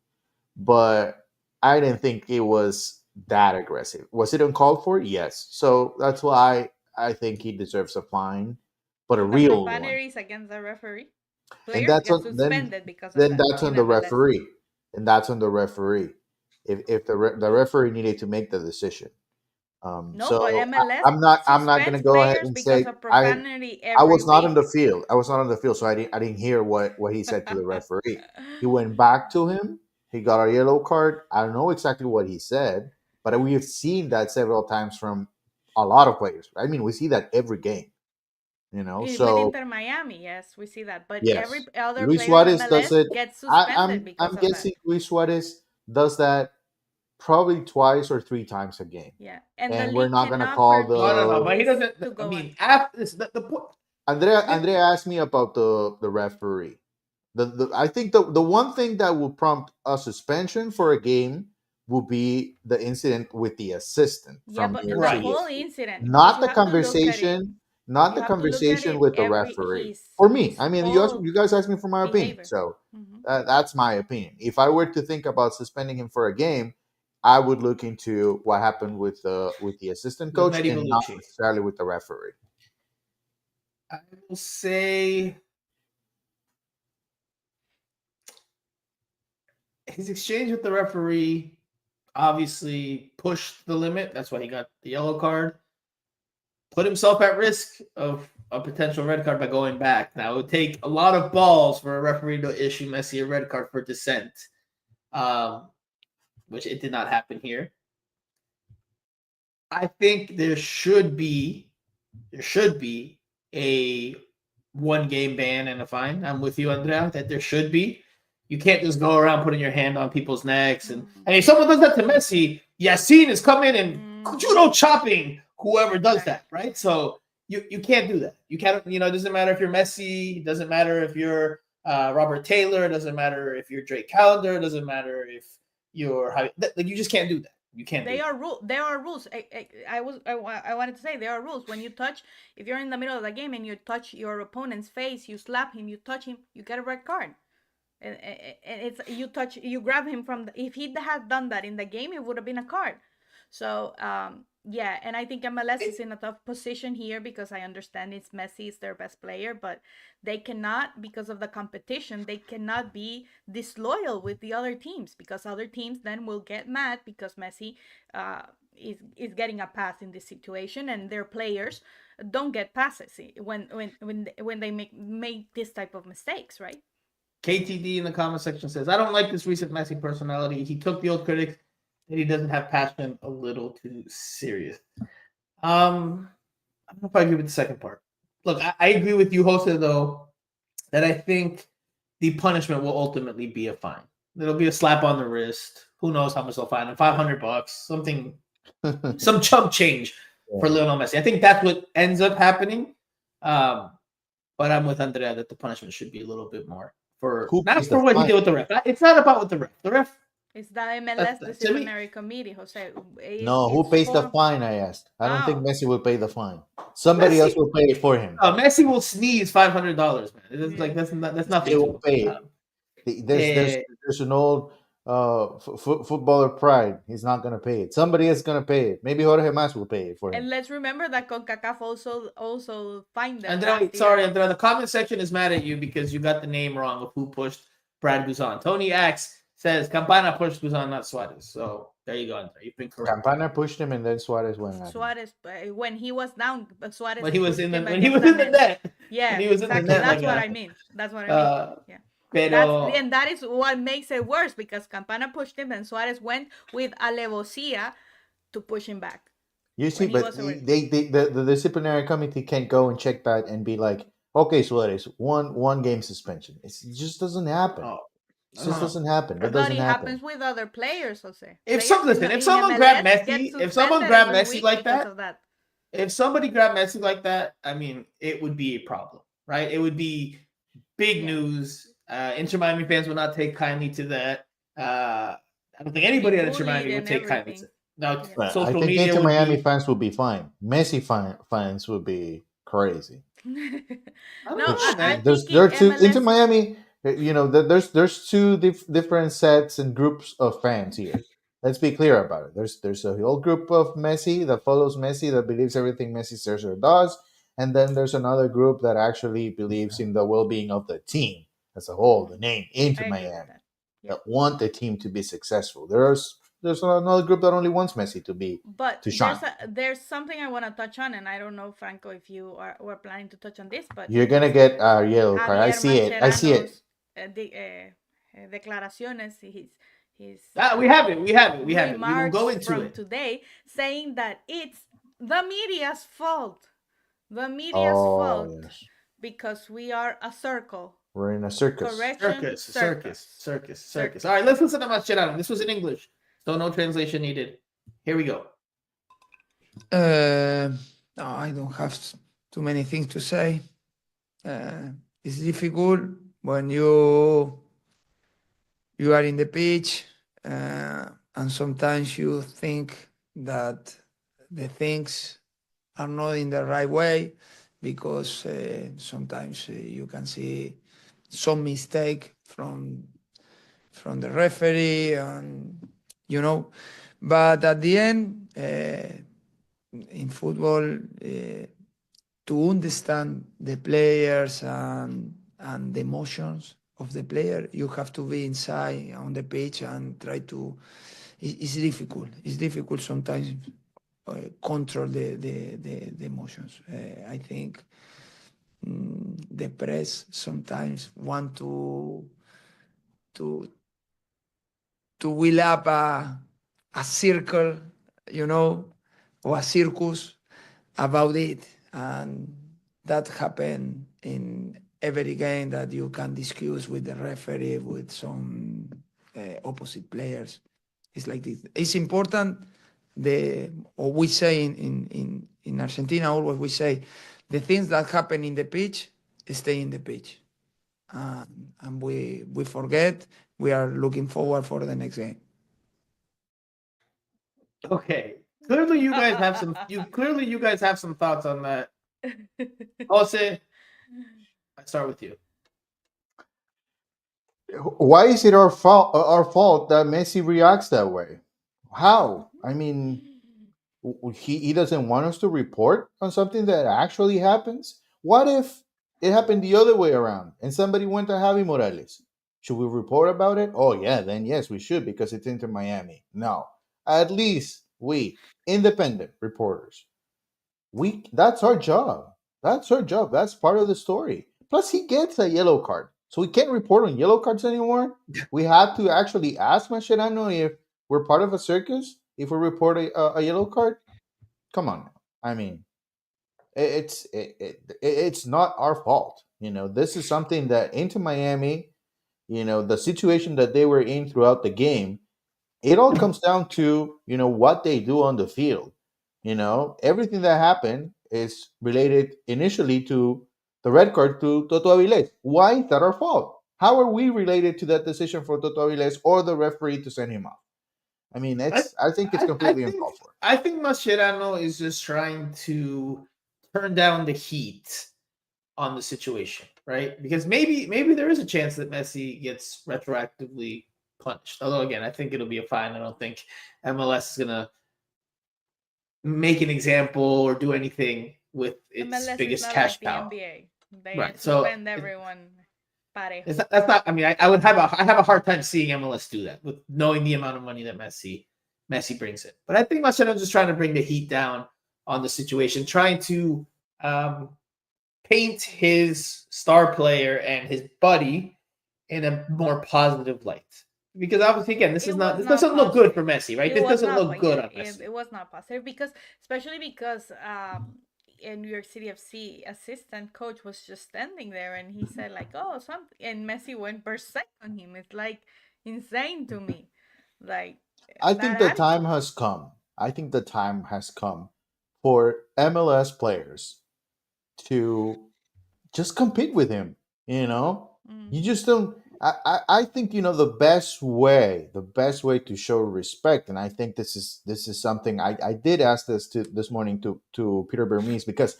But I didn't think it was that aggressive. Was it uncalled for? Yes. So that's why I think he deserves a fine, but a The real one. profanities against the referee. And Players that's get suspended because of then that. that's on in the MLS. referee. And that's on the referee. If the referee needed to make the decision. No, So but MLS I'm not going to suspends go ahead players and because say of profanity I was not week. on the field. So I didn't hear what he said to the referee. He went back to him. He got a yellow card. I don't know exactly what he said, but we have seen that several times from a lot of players. I mean, we see that every game. With So Inter Miami, yes, we see that. But yes, every other Luis player in Suarez does MLS it. gets suspended because I'm of guessing that. Luis Suarez does that probably 2 or 3 times a game. Yeah, and the And we're league not going to cannot call permit No, but he this doesn't. to go I on. mean, after this, the point. Andrea asked me about the referee. I think the one thing that will prompt a suspension for a game will be the incident with the assistant Yeah, from but here the to whole here. incident. Not because the you have to look at it. conversation, not You the have to look at conversation it with the every- referee. his- For me, his I mean, whole you guys asked me for my opinion, behavior. so Mhm. that's my opinion. If I were to think about suspending him for a game, I would look into what happened with the assistant With coach Mehdi and not Bellucci. necessarily with the referee. I will say his exchange with the referee obviously pushed the limit. That's why he got the yellow card. Put himself at risk of a potential red card by going back. Now, it would take a lot of balls for a referee to issue Messi a red card for dissent, which it did not happen here. I think there should be a 1 game ban and a fine. I'm with you, Andrea, that there should be. You can't just go around putting your hand on people's necks. And if someone does that to Messi, Yassin is coming and judo chopping whoever does that, right? So you can't do that. You can't, it doesn't matter if you're Messi, it doesn't matter if you're Robert Taylor, it doesn't matter if you're Drake Callender, it doesn't matter if you're you just can't do that. You can't. There are rules. I wanted to say there are rules. When you touch, if you're in the middle of the game and you touch your opponent's face, you slap him, you touch him, you get a red card. And it's you grab him from if he had done that in the game, it would have been a card. So Yeah, and I think MLS is in a tough position here because I understand it's Messi is their best player, but they cannot, because of the competition, they cannot be disloyal with the other teams because other teams then will get mad because Messi uh, is getting a pass in this situation, and their players don't get passes when they make this type of mistakes, right? KTD in the comment section says, I don't like this recent Messi personality. He took the old critics that he doesn't have passion a little too serious. I don't know if I agree with the second part. Look, I agree with you, Jose, though, that I think the punishment will ultimately be a fine. It'll be a slap on the wrist. Who knows how much they'll fine him? $500, something, some chump change for Lionel Messi. I think that's what ends up happening. But I'm with Andrea that the punishment should be a little bit more for not for what he did with the ref. It's not about with the ref. The ref. It's the MLS disciplinary committee, Jose. No, who pays the fine? I asked. I don't think Messi will pay the fine. Somebody else will pay it for him. Messi will sneeze $500, man. It's like that's nothing. He will pay it. There's an old footballer pride. He's not gonna pay it. Somebody is gonna pay it. Maybe Jorge Mas will pay it for him. And let's remember that Concacaf also fined them. Andrea, Andrea, the comment section is mad at you because you got the name wrong of who pushed Brad Guzan. Tony Axe says Campana pushed Guzan, not Suarez. So there you go, Andrea. You've been correct. Campana pushed him, and then Suarez went at him. Suarez, when he was down, Suarez. When he was in the net. Yeah, he was exactly. In the net. That's what I mean. That's what I mean. Yeah. And that is what makes it worse because Campana pushed him and Suarez went with alevosía to push him back. You see, but the disciplinary committee can't go and check that and be like, okay, Suarez, one game suspension. It just doesn't happen. It just doesn't happen. That doesn't happen. Happens with other players, Jose. If someone grabbed Messi like that, if somebody grabbed Messi like that, I mean, it would be a problem, right? It would be big news. Inter Miami fans will not take kindly to that. I don't think anybody at Inter Miami would take kindly to it. Now, I think Inter Miami fans will be fine. Messi fans will be crazy. There are two Inter Miami. You know, there's two different sets and groups of fans here. Let's be clear about it. There's a whole group of Messi that follows Messi, that believes everything Messi says or does, and then there's another group that actually believes in the well-being of the team as a whole, the name Inter Miami, that want the team to be successful. There's another group that only wants Messi to shine. There's something I want to touch on, and I don't know, Franco, if you were planning to touch on this, but you're gonna get a yellow card. I see it. Declaraciones. We have it. We will go into it today, saying that it's the media's fault. The media's fault because we are a circle. We're in a circus. Circus. All right, let's listen to Mascherano. This was in English, so no translation needed. Here we go. No, I don't have too many things to say. It's difficult when you are in the pitch, and sometimes you think that the things are not in the right way because sometimes you can see some mistake from the referee, and but at the end in football, to understand the players and the emotions of the player, you have to be inside on the pitch and try to. It's difficult sometimes control the emotions. I think the press sometimes want to wheel up a circle, or a circus about it, and that happen in every game that you can discuss with the referee, with some opposite players. It's like this. It's important. Or we say in Argentina, always we say, the things that happen in the pitch stay in the pitch, and we forget. We are looking forward for the next game. Okay. Clearly, you guys have some. You guys have some thoughts on that. Jose, I start with you. Why is it our fault that Messi reacts that way? How? I mean, he doesn't want us to report on something that actually happens? What if it happened the other way around and somebody went to Javi Morales? Should we report about it? Oh yeah, then yes, we should because it's Inter Miami. No, at least we independent reporters, we that's our job. That's our job. That's part of the story. Plus, he gets a yellow card, so we can't report on yellow cards anymore. We have to actually ask Mascherano if we're part of a circus if we report a yellow card. Come on, now. I mean, it's not our fault. This is something that into Miami. The situation that they were in throughout the game, it all comes down to what they do on the field. Everything that happened is related initially to the red card to Toto Avilés. Why is that our fault? How are we related to that decision for Toto Avilés or the referee to send him off? I mean, I think it's completely uncalled for. I think Mascherano is just trying to turn down the heat on the situation, right? Because maybe there is a chance that Messi gets retroactively punished. Although again, I think it'll be a fine. I don't think MLS is gonna make an example or do anything with its MLS biggest is not cash like the cow. NBA. They Right. So suspend everyone. Parejo. that's not. I mean, I would have a hard time seeing MLS do that with knowing the amount of money that Messi brings in. But I think Marcelo's just trying to bring the heat down on the situation, trying to paint his star player and his buddy in a more positive light. Because obviously, again, this doesn't look good for Messi, right? This doesn't look good on Messi. It was not positive especially because in New York City FC assistant coach was just standing there and he said like, oh, something, and Messi went berserk on him. It's like insane to me. Like, I think the time has come. I think the time has come for MLS players to just compete with him. You just don't. I think the best way to show respect, and I think this is something I did ask this morning to Peter Bermise, because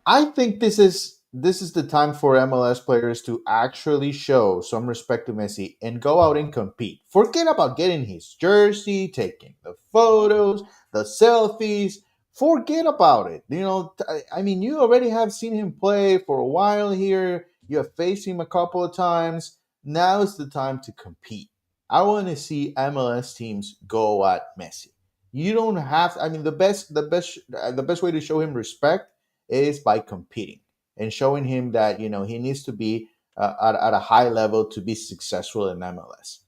I think this is the time for MLS players to actually show some respect to Messi and go out and compete. Forget about getting his jersey, taking the photos, the selfies. Forget about it. I mean, you already have seen him play for a while here. You have faced him a couple of times. Now is the time to compete. I want to see MLS teams go at Messi. You don't have. I mean, the best way to show him respect is by competing and showing him that he needs to be at a high level to be successful in MLS.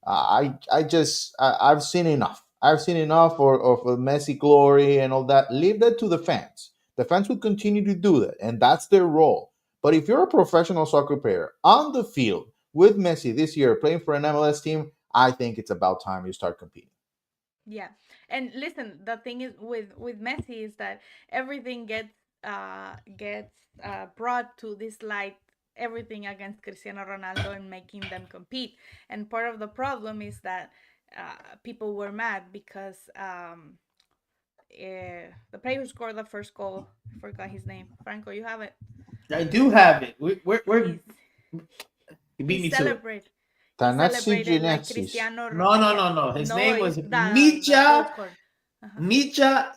I've seen enough. I've seen enough of Messi glory and all that. Leave that to the fans. The fans will continue to do that, and that's their role. But if you're a professional soccer player on the field with Messi this year playing for an MLS team, I think it's about time you start competing. Yeah, and listen, the thing is with Messi is that everything gets brought to this light, everything against Cristiano Ronaldo and making them compete. And part of the problem is that people were mad because the player who scored the first goal, I forgot his name. Franco, you have it. I do have it. We're you beat me to it. Celebrated like Cristiano Ronaldo. No. His name was Mija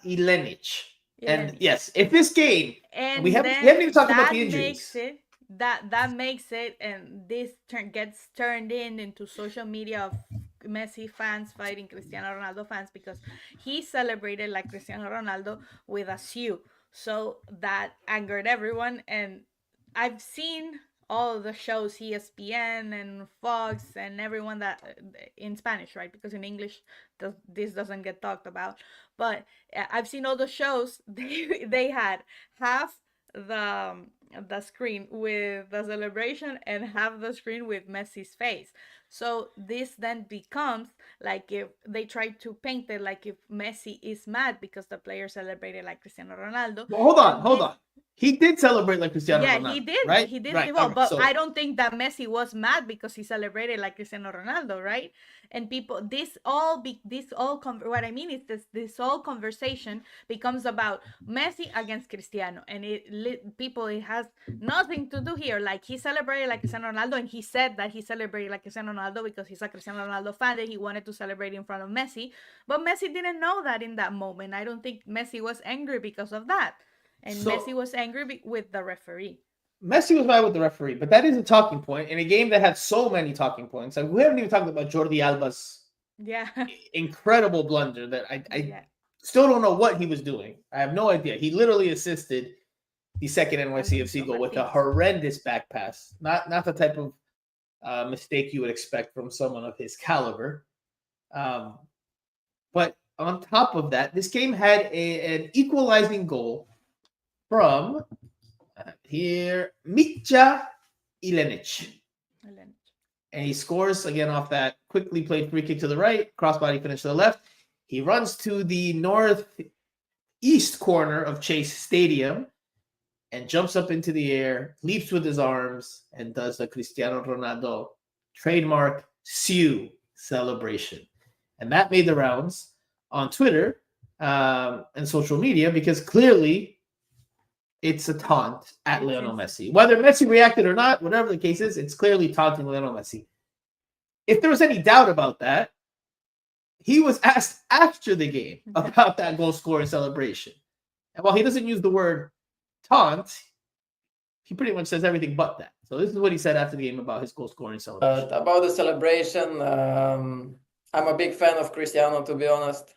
Ilenic. And yes, if this game, and we haven't even talked about the injuries. That makes it, and this gets turned into social media of Messi fans fighting Cristiano Ronaldo fans because he celebrated like Cristiano Ronaldo with a shoe. So that angered everyone, and I've seen all the shows, ESPN and Fox and everyone that in Spanish, right? Because in English, this doesn't get talked about. But I've seen all the shows. They had half the screen with the celebration and half the screen with Messi's face. So this then becomes like if they try to paint it like if Messi is mad because the player celebrated like Cristiano Ronaldo. Well, hold on. He did celebrate like Cristiano Yeah, Ronaldo, he did. right? He did Right. really well. Okay. But So I don't think that Messi was mad because he celebrated like Cristiano Ronaldo, right? And people, what I mean is this whole conversation becomes about Messi against Cristiano, and it has nothing to do here. Like, he celebrated like Cristiano Ronaldo, and he said that he celebrated like Cristiano Ronaldo because he's a Cristiano Ronaldo fan, and he wanted to celebrate in front of Messi. But Messi didn't know that in that moment. I don't think Messi was angry because of that. And So- Messi was angry with the referee. Messi was mad with the referee, but that is a talking point in a game that had so many talking points. Like, we haven't even talked about Jordi Alba's Yeah. incredible blunder that I Yeah. still don't know what he was doing. I have no idea. He literally assisted the second NYCFC goal with a horrendous back pass. Not the type of mistake you would expect from someone of his caliber. But on top of that, this game had an equalizing goal from here, Mitja Ilenic. And he scores again off that quickly played free kick to the right, crossbody finish to the left. He runs to the northeast corner of Chase Stadium and jumps up into the air, leaps with his arms, and does the Cristiano Ronaldo trademark Siu celebration. And that made the rounds on Twitter and social media because clearly it's a taunt at Lionel Messi. Whether Messi reacted or not, whatever the case is, it's clearly taunting Lionel Messi. If there was any doubt about that, he was asked after the game about that goal scoring celebration. And while he doesn't use the word taunt, he pretty much says everything but that. So this is what he said after the game about his goal scoring celebration. About the celebration, I'm a big fan of Cristiano, to be honest.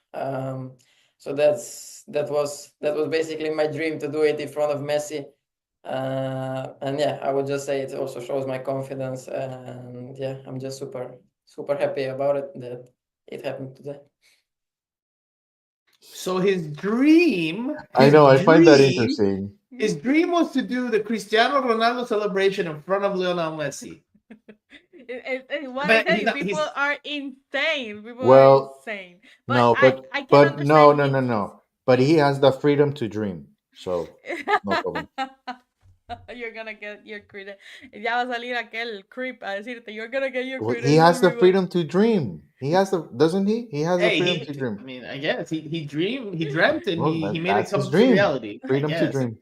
So that was basically my dream to do it in front of Messi. And yeah, I would just say it also shows my confidence. And yeah, I'm just super happy about it that it happened today. So his dream. I know, I find that interesting. His dream was to do the Cristiano Ronaldo celebration in front of Lionel Messi. What I tell you, people are insane. People are insane. But no, I can understand no. But he has the freedom to dream. So no problem. You're gonna get your credit. Ya va a salir aquel creep a decirte, you're gonna get your credit. He has the freedom to dream. He has the, doesn't he? He has the freedom to dream. I mean, I guess he dreamt, and he made it come to dream. reality. Freedom to dream.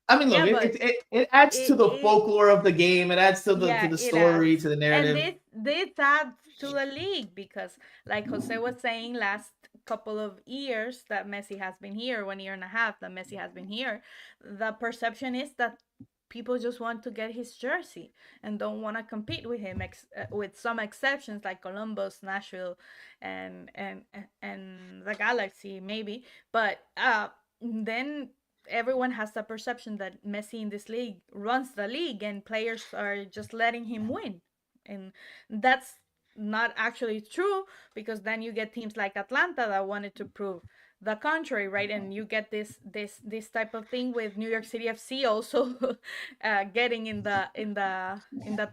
I mean, look, it adds to the folklore of the game. It adds to the story, to the narrative. And this adds to the league because, like Jose was saying, last couple of years that Messi has been here, 1 year and a half that Messi has been here, the perception is that people just want to get his jersey and don't want to compete with him, with some exceptions like Columbus, Nashville, and the Galaxy maybe. But then everyone has the perception that Messi in this league runs the league and players are just letting him win, and that's not actually true, because then you get teams like Atlanta that wanted to prove the contrary, right? And you get this type of thing with New York City FC also getting in the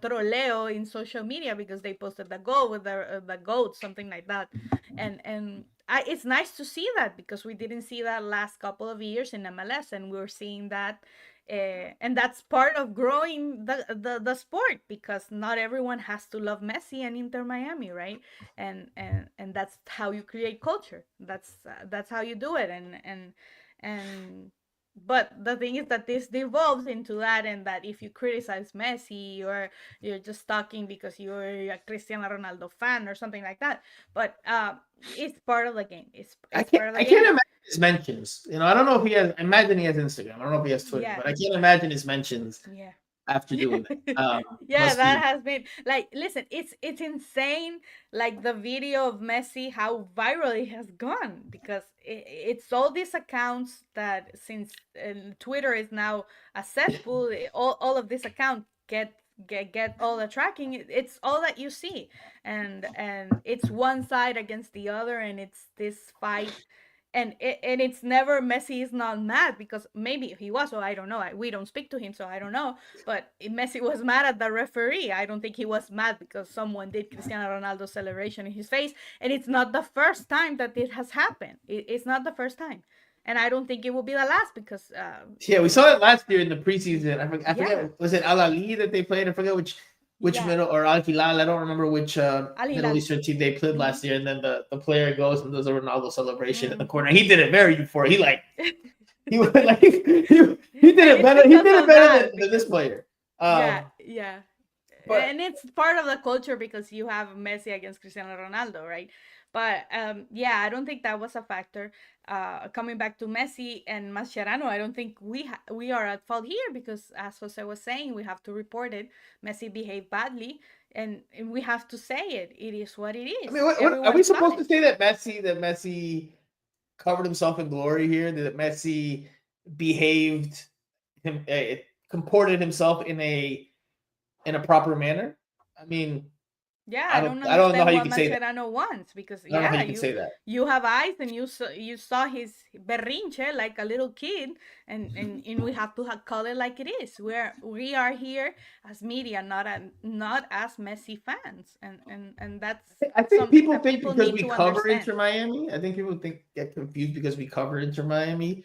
troleo in social media because they posted the goal with the goat, something like that, and it's nice to see that because we didn't see that last couple of years in MLS, and we're seeing that. And that's part of growing the sport, because not everyone has to love Messi and Inter Miami, right? And that's how you create culture. That's how you do it. And but the thing is that this devolves into that, and that if you criticize Messi, you're just talking because you're a Cristiano Ronaldo fan or something like that. But it's part of the game. I can't imagine his mentions. I don't know if he has. I imagine he has Instagram. I don't know if he has Twitter, but I can't imagine his mentions. Yeah. After doing that. Has been like, listen, it's insane, like the video of Messi, how viral it has gone, because it's all these accounts that, since Twitter is now a cesspool, all of these accounts get all the tracking. It's all that you see, and it's one side against the other, and it's this fight. And it's never Messi is not mad, because maybe he was, so I don't know. We don't speak to him, so I don't know. But Messi was mad at the referee. I don't think he was mad because someone did Cristiano Ronaldo celebration in his face. And it's not the first time that it has happened. It's not the first time. and I don't think it will be the last because Yeah, we saw it last year in the preseason. I Yeah. forget, was it Al Ahly that they played? I forget which Yeah. middle, or Al Hilal. I don't remember which Al Middle Hilal. Eastern team they played last year. And then the player goes and does a Ronaldo celebration in the Mhm. corner. He did it very euphoric. He was like he did And it it's better. He because did it of better that, than this because player. yeah. But And it's part of the culture because you have Messi against Cristiano Ronaldo, right? But yeah, I don't think that was a factor. Coming back to Messi and Mascherano, I don't think we are at fault here because, as Jose was saying, we have to report it. Messi behaved badly, and we have to say it. It is what it is. I mean, what are we supposed to say that Messi covered himself in glory here? That Messi behaved comported himself in a proper manner? I mean, Yeah, I I don't don't I don't know understand how you what can say that. Mascherano wants because I don't know how yeah, you can say that. you have eyes and you saw his berrinche like a little kid, and we have to call it like it is. We are here as media, not as Messi fans, and that's I think something people that think people because need we to cover understand. Inter Miami. I think people get confused because we cover Inter Miami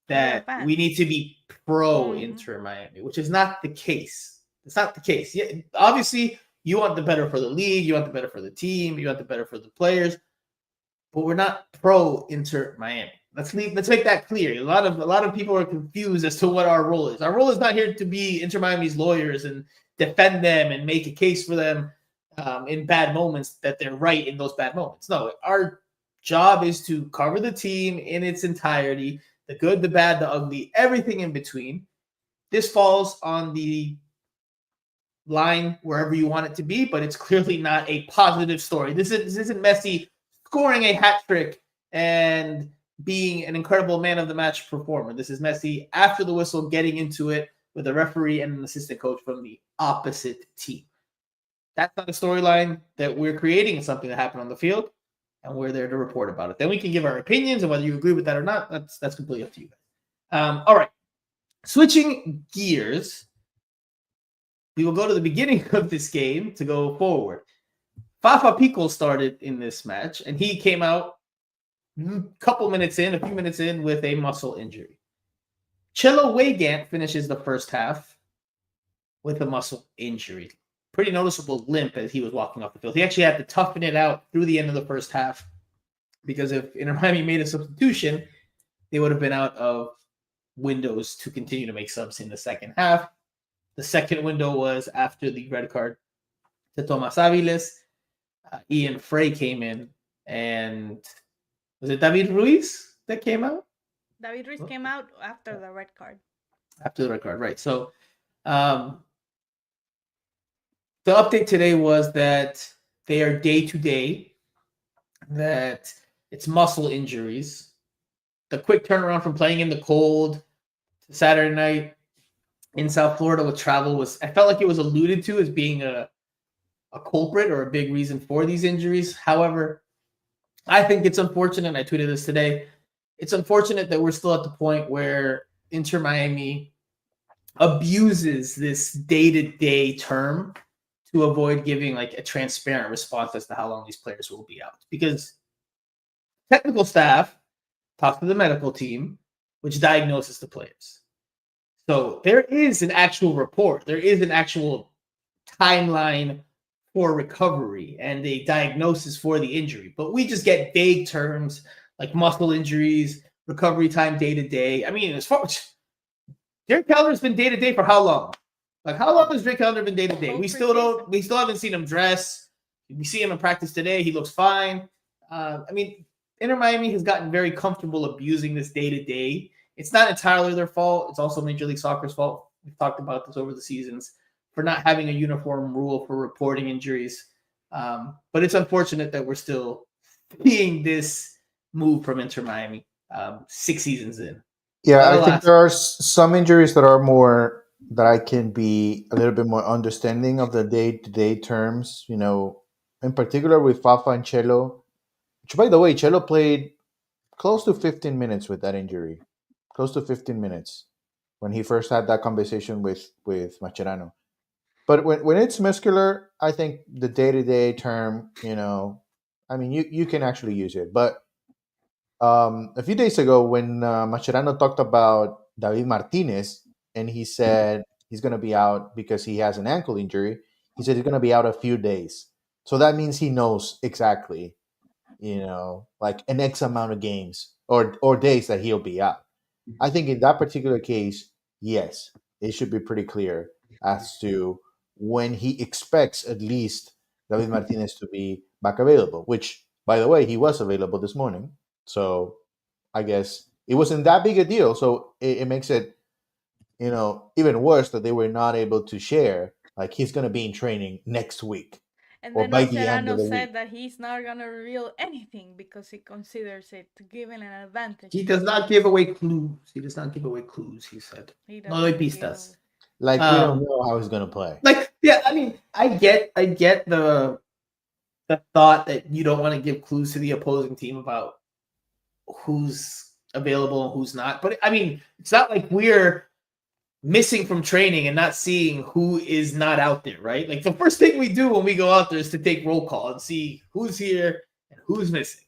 We are that we fans. need to be pro Mhm. Inter Miami, which is not the case. It's not the case. Yeah, obviously you want the better for the league, you want the better for the team, you want the better for the players, but we're not pro Inter Miami. Let's make that clear. A lot of people are confused as to what our role is. Our role is not here to be Inter Miami's lawyers and defend them and make a case for them in bad moments that they're right in those bad moments. No, our job is to cover the team in its entirety, the good, the bad, the ugly, everything in between. This falls on the line wherever you want it to be, but it's clearly not a positive story. This isn't Messi scoring a hat trick and being an incredible man of the match performer. This is Messi after the whistle getting into it with a referee and an assistant coach from the opposite team. That's not a storyline that we're creating. It's something that happened on the field, and we're there to report about it. Then we can give our opinions, and whether you agree with that or not, that's completely up to you guys. All right, switching gears, we will go to the beginning of this game to go forward. Fafa Pico started in this match, and he came out a few minutes in with a muscle injury. Chelo Weigand finishes the first half with a muscle injury. Pretty noticeable limp as he was walking off the field. He actually had to toughen it out through the end of the first half because if Inter Miami made a substitution, they would have been out of windows to continue to make subs in the second half. The second window was after the red card to Tomas Avilés. Ian Frey came in, and was it David Ruiz that came out? David Ruiz came out after the red card. After the red card, right. So the update today was that they are day-to-day, that it's muscle injuries. The quick turnaround from playing in the cold to Saturday night in South Florida with travel I felt like it was alluded to as being a culprit or a big reason for these injuries. However, I think it's unfortunate, and I tweeted this today, it's unfortunate that we're still at the point where Inter Miami abuses this day-to-day term to avoid giving like a transparent response as to how long these players will be out. Because technical staff talks to the medical team, which diagnoses the players. So there is an actual report. There is an actual timeline for recovery and a diagnosis for the injury. But we just get vague terms like muscle injuries, recovery time day to day. I mean, as far as Derek Calder's been day to day for how long? Like, how long has Derek Calder been day to day? We still haven't seen him dress. We see him in practice today. He looks fine. I mean, Inter Miami has gotten very comfortable abusing this day to day. It's not entirely their fault. It's also Major League Soccer's fault. We've talked about this over the seasons for not having a uniform rule for reporting injuries. But it's unfortunate that we're still seeing this move from Inter Miami 6 seasons in. Yeah, I think there are some injuries that are more that I can be a little bit more understanding of the day-to-day terms. You know, in particular with Fafa and Chelo. Which, by the way, Chelo played close to 15 minutes with that injury. Close to 15 minutes when he first had that conversation with Mascherano. But when it's muscular, I think the day-to-day term, you know, I mean, you can actually use it. But A few days ago when Mascherano talked about David Martinez and he said he's going to be out because he has an ankle injury, he said he's going to be out a few days. So that means he knows exactly, like an X amount of games or days that he'll be out. I think in that particular case, yes, it should be pretty clear as to when he expects at least David Martinez to be back available, which, by the way, he was available this morning. So I guess it wasn't that big a deal. So it makes it, even worse that they were not able to share. Like he's going to be in training next week And or then by the end of Mascherano the said week. that he's not gonna reveal anything because he considers it giving an advantage. He does not give away clues. He does not give away clues, he said. He No doy doesn't give pistas. Like we don't know how he's going to play. Like, yeah, I mean, I get the thought that you don't want to give clues to the opposing team about who's available and who's not. But I mean, it's not like we're missing from training and not seeing who is not out there, right? Like the first thing we do when we go out there is to take roll call and see who's here and who's missing.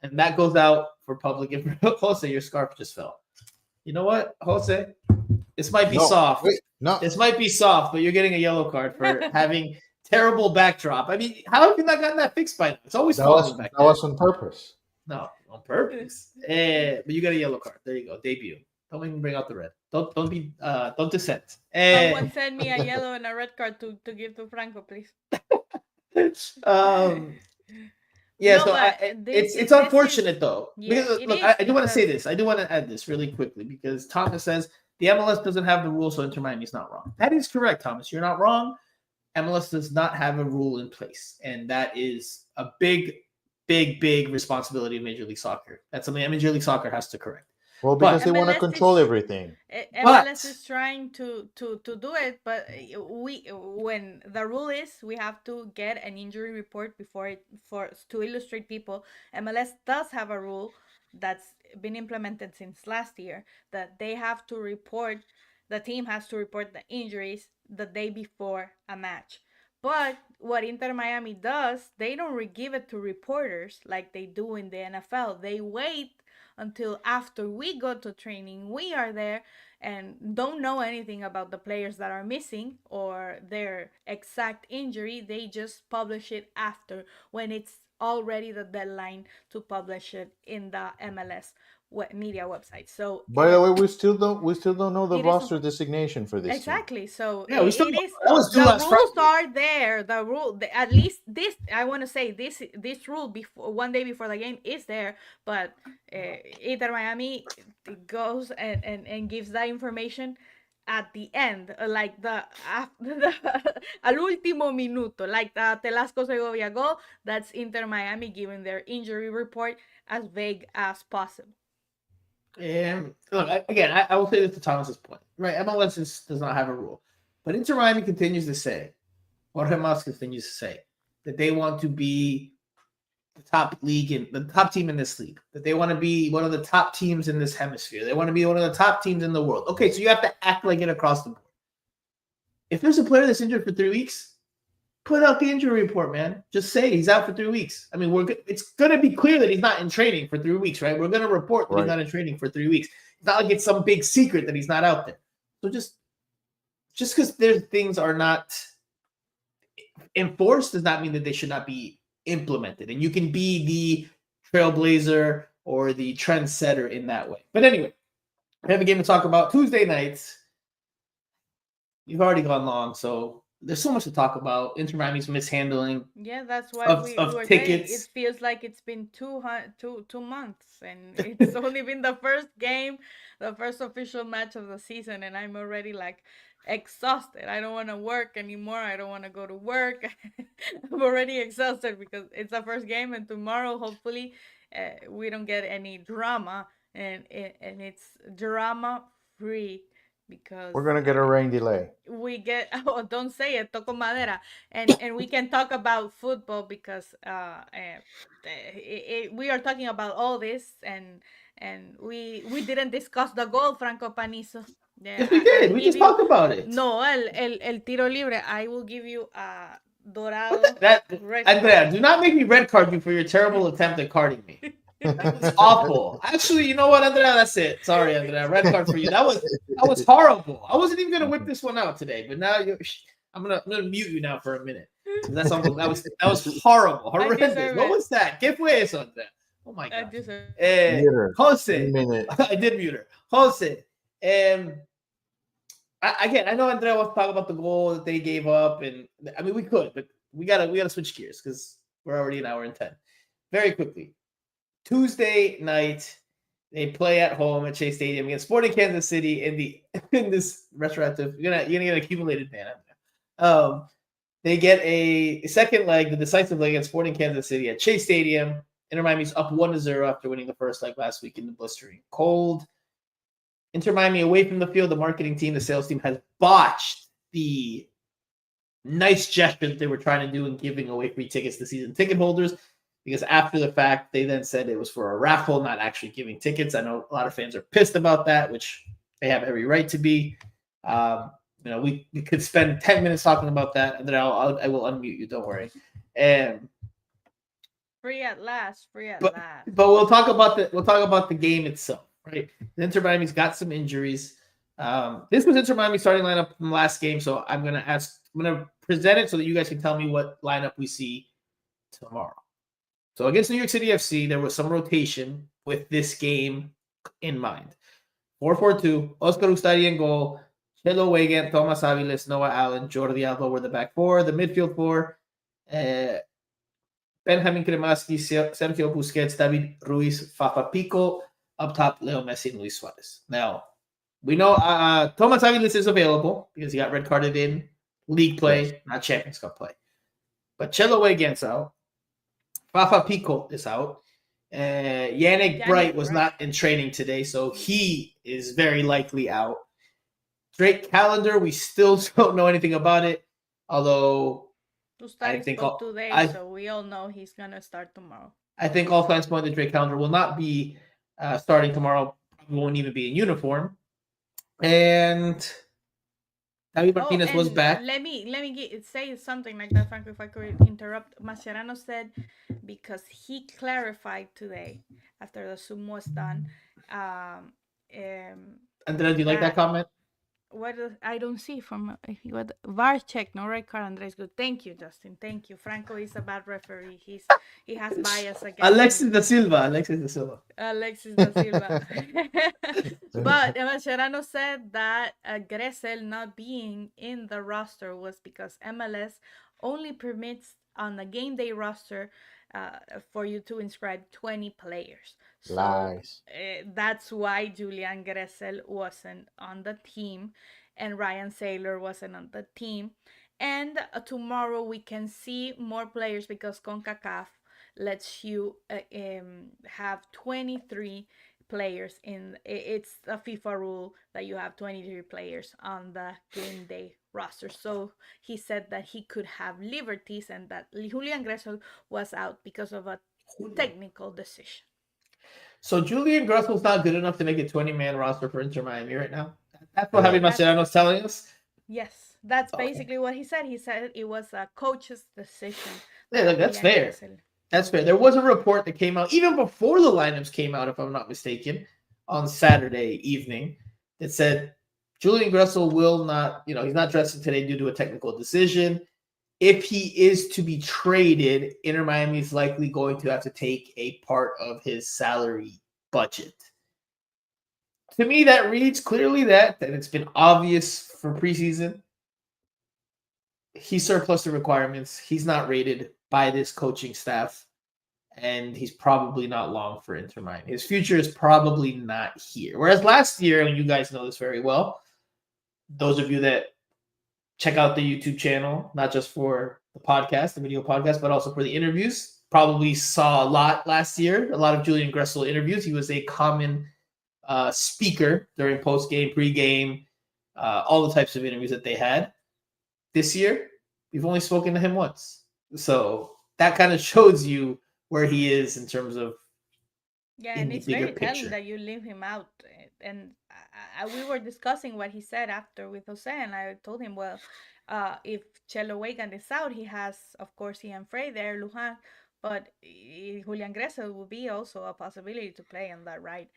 And that goes out for public information. Jose, your scarf just fell. You know what, Jose? This might be soft. Wait, no. This might be soft, but you're getting a yellow card for having terrible backdrop. I mean, how have you not gotten that fixed by now? It's always falling back. That was on purpose. No, on purpose. But you got a yellow card. There you go. Debut. Don't even bring out the red. Don't dissent. Someone send me a yellow and a red card to give to Franco, please. Yeah, No, so but it's unfortunate though. Yeah, Because it look, is, I do want to say because- this. I do want to add this really quickly because Thomas says the MLS doesn't have the rule, so Inter Miami is not wrong. That is correct, Thomas. You're not wrong. MLS does not have a rule in place, and that is a big responsibility of Major League Soccer. That's something that Major League Soccer has to correct. Well, because they want to MLS control is- everything. MLS is trying to do it, but when the rule is we have to get an injury report to illustrate people. MLS does have a rule that's been implemented since last year that they have to report. The team has to report the injuries the day before a match. But what Inter Miami does, they don't give it to reporters like they do in the NFL. They wait until after we go to training, we are there and don't know anything about the players that are missing or their exact injury. They just publish it after when it's already the deadline to publish it in the MLS media website. So By the way, we still don't know the It is- roster designation for this team. exactly. So Yeah, we still- it is. that was due The last rules Friday. are there. The rule, at least this, I want to say this rule before one day before the game is there, but Inter Miami goes and gives that information at the end, like al último minuto, like the Telasco Segovia goal. That's Inter Miami giving their injury report as vague as possible. And look, I will say this to Thomas's point. Right, MLS does not have a rule. But Inter Miami continues to say, Jorge Mas continues to say, that they want to be the top the top team in this league. That they want to be one of the top teams in this hemisphere. They want to be one of the top teams in the world. Okay, so you have to act like it across the board. If there's a player that's injured for 3 weeks, put out the injury report, man. Just say he's out for 3 weeks. I mean, it's going to be clear that he's not in training for 3 weeks, right? We're going to report that he's not in training for 3 weeks. It's not like it's some big secret that he's not out there. So just because things are not enforced does not mean that they should not be implemented. And you can be the trailblazer or the trendsetter in that way. But anyway, we have a game to talk about Tuesday nights. You've already gone long, so there's so much to talk about. Inter Miami's mishandling. Yeah, that's why of we were tickets. saying it feels like it's been 2 months, and it's only been the first game, the first official match of the season, and I'm already like exhausted. I don't want to work anymore. I don't want to go to work. I'm already exhausted because it's the first game, and tomorrow hopefully we don't get any drama, and it's drama free. Because We're gonna get a rain delay. we get don't say it, toco madera, and we can talk about football because we are talking about all this and we didn't discuss the goal, Franco Panizo. Yes, we did. We just talked about it. No, el tiro libre. I will give you a dorado. That red Andrea, do not make me red card you for your terrible attempt at carding me. That was awful. Actually, you know what, Andrea? That's it. Sorry, Andrea. Red card for you. That was horrible. I wasn't even gonna whip this one out today, but now I'm gonna mute you now for a minute. That's almost that was horrible, horrendous. deserve What it. was that? ¿Qué fue eso, Andrea? Oh my I god. deserve Mute her. Jose, 1 minute. I did mute her. Jose, again, I know Andrea wants to talk about the goal that they gave up, and I mean we could, but we gotta switch gears because we're already an hour and 10. Very quickly, Tuesday night, they play at home at Chase Stadium against Sporting Kansas City in this retroactive. You're gonna get accumulated man. They get a second leg, the decisive leg against Sporting Kansas City at Chase Stadium. Inter Miami's up 1-0 after winning the first leg last week in the blistering cold. Inter Miami away from the field, the marketing team, the sales team has botched the nice gesture that they were trying to do in giving away free tickets to season ticket holders, because after the fact, they then said it was for a raffle, not actually giving tickets. I know a lot of fans are pissed about that, which they have every right to be. We could spend 10 minutes talking about that, and then I will unmute you. Don't worry. free at last. But we'll talk about the game itself, right? Inter Miami's got some injuries. This was Inter Miami's starting lineup from the last game, so I'm gonna present it so that you guys can tell me what lineup we see tomorrow. So against New York City FC, there was some rotation with this game in mind. 4-4-2, Oscar Ustari in goal, Chelo Weigand, Thomas Avilés, Noah Allen, Jordi Alba were the back four. The midfield four, Benjamin Cremaschi, Sergio Busquets, David Ruiz, Fafa Pico. Up top, Leo Messi and Luis Suarez. Now, we know Thomas Avilés is available because he got red carded in league play, not Champions Cup play. But Chelo Weigand's out. Fafa Pico is out. Yannick Bright was not in training today, so he is very likely out. Drake Calendar, we still don't know anything about it, although I think today, so we all know he's gonna start tomorrow. I think all signs point that Drake Calendar will not be starting tomorrow. Probably won't even be in uniform. And David Martinez was back. Let me say something like that, Franco, if I could interrupt. Mascherano said, because he clarified today after the Zoom was done. Andrea, do you like that comment? What I don't see from what VAR check, no red card. Andres good. Thank you, Justin. Thank you. Franco is a bad referee. He has bias against Alexis da Silva. But Mascherano said that Gressel not being in the roster was because MLS only permits on the game day roster for you to inscribe 20 players. So Lies. That's why Julian Gressel wasn't on the team and Ryan Saylor wasn't on the team. And tomorrow we can see more players because CONCACAF lets you have 23 players in. It's a FIFA rule that you have 23 players on the game day roster. So he said that he could have liberties and that Julian Gressel was out because of a technical decision. So Julian Grussel's not good enough to make a 20-man roster for Inter Miami right now. That's what Javi Mascherano's telling us. Yes, that's basically what he said. He said it was a coach's decision. Yeah, that's fair. That's fair. There was a report that came out even before the lineups came out, if I'm not mistaken, on Saturday evening that said Julian Gressel will not, he's not dressing today due to a technical decision. If he is to be traded, Inter Miami is likely going to have to take a part of his salary budget. To me, that reads clearly that it's been obvious for preseason. He surplus the requirements. He's not rated by this coaching staff, and he's probably not long for Inter Miami. His future is probably not here. Whereas last year, and you guys know this very well, those of you that check out the YouTube channel, not just for the podcast, the video podcast, but also for the interviews. Probably saw a lot last year, a lot of Julian Gressel interviews. He was a common speaker during post-game, pre-game, all the types of interviews that they had. This year, we've only spoken to him once. So that kind of shows you where he is in terms of and it's very telling that you leave him out. And we were discussing what he said after with Jose, and I told him, well, if Chelo Weigand is out, he has, of course, Ian Frey there, Lujan, but Julian Gressel will be also a possibility to play on that right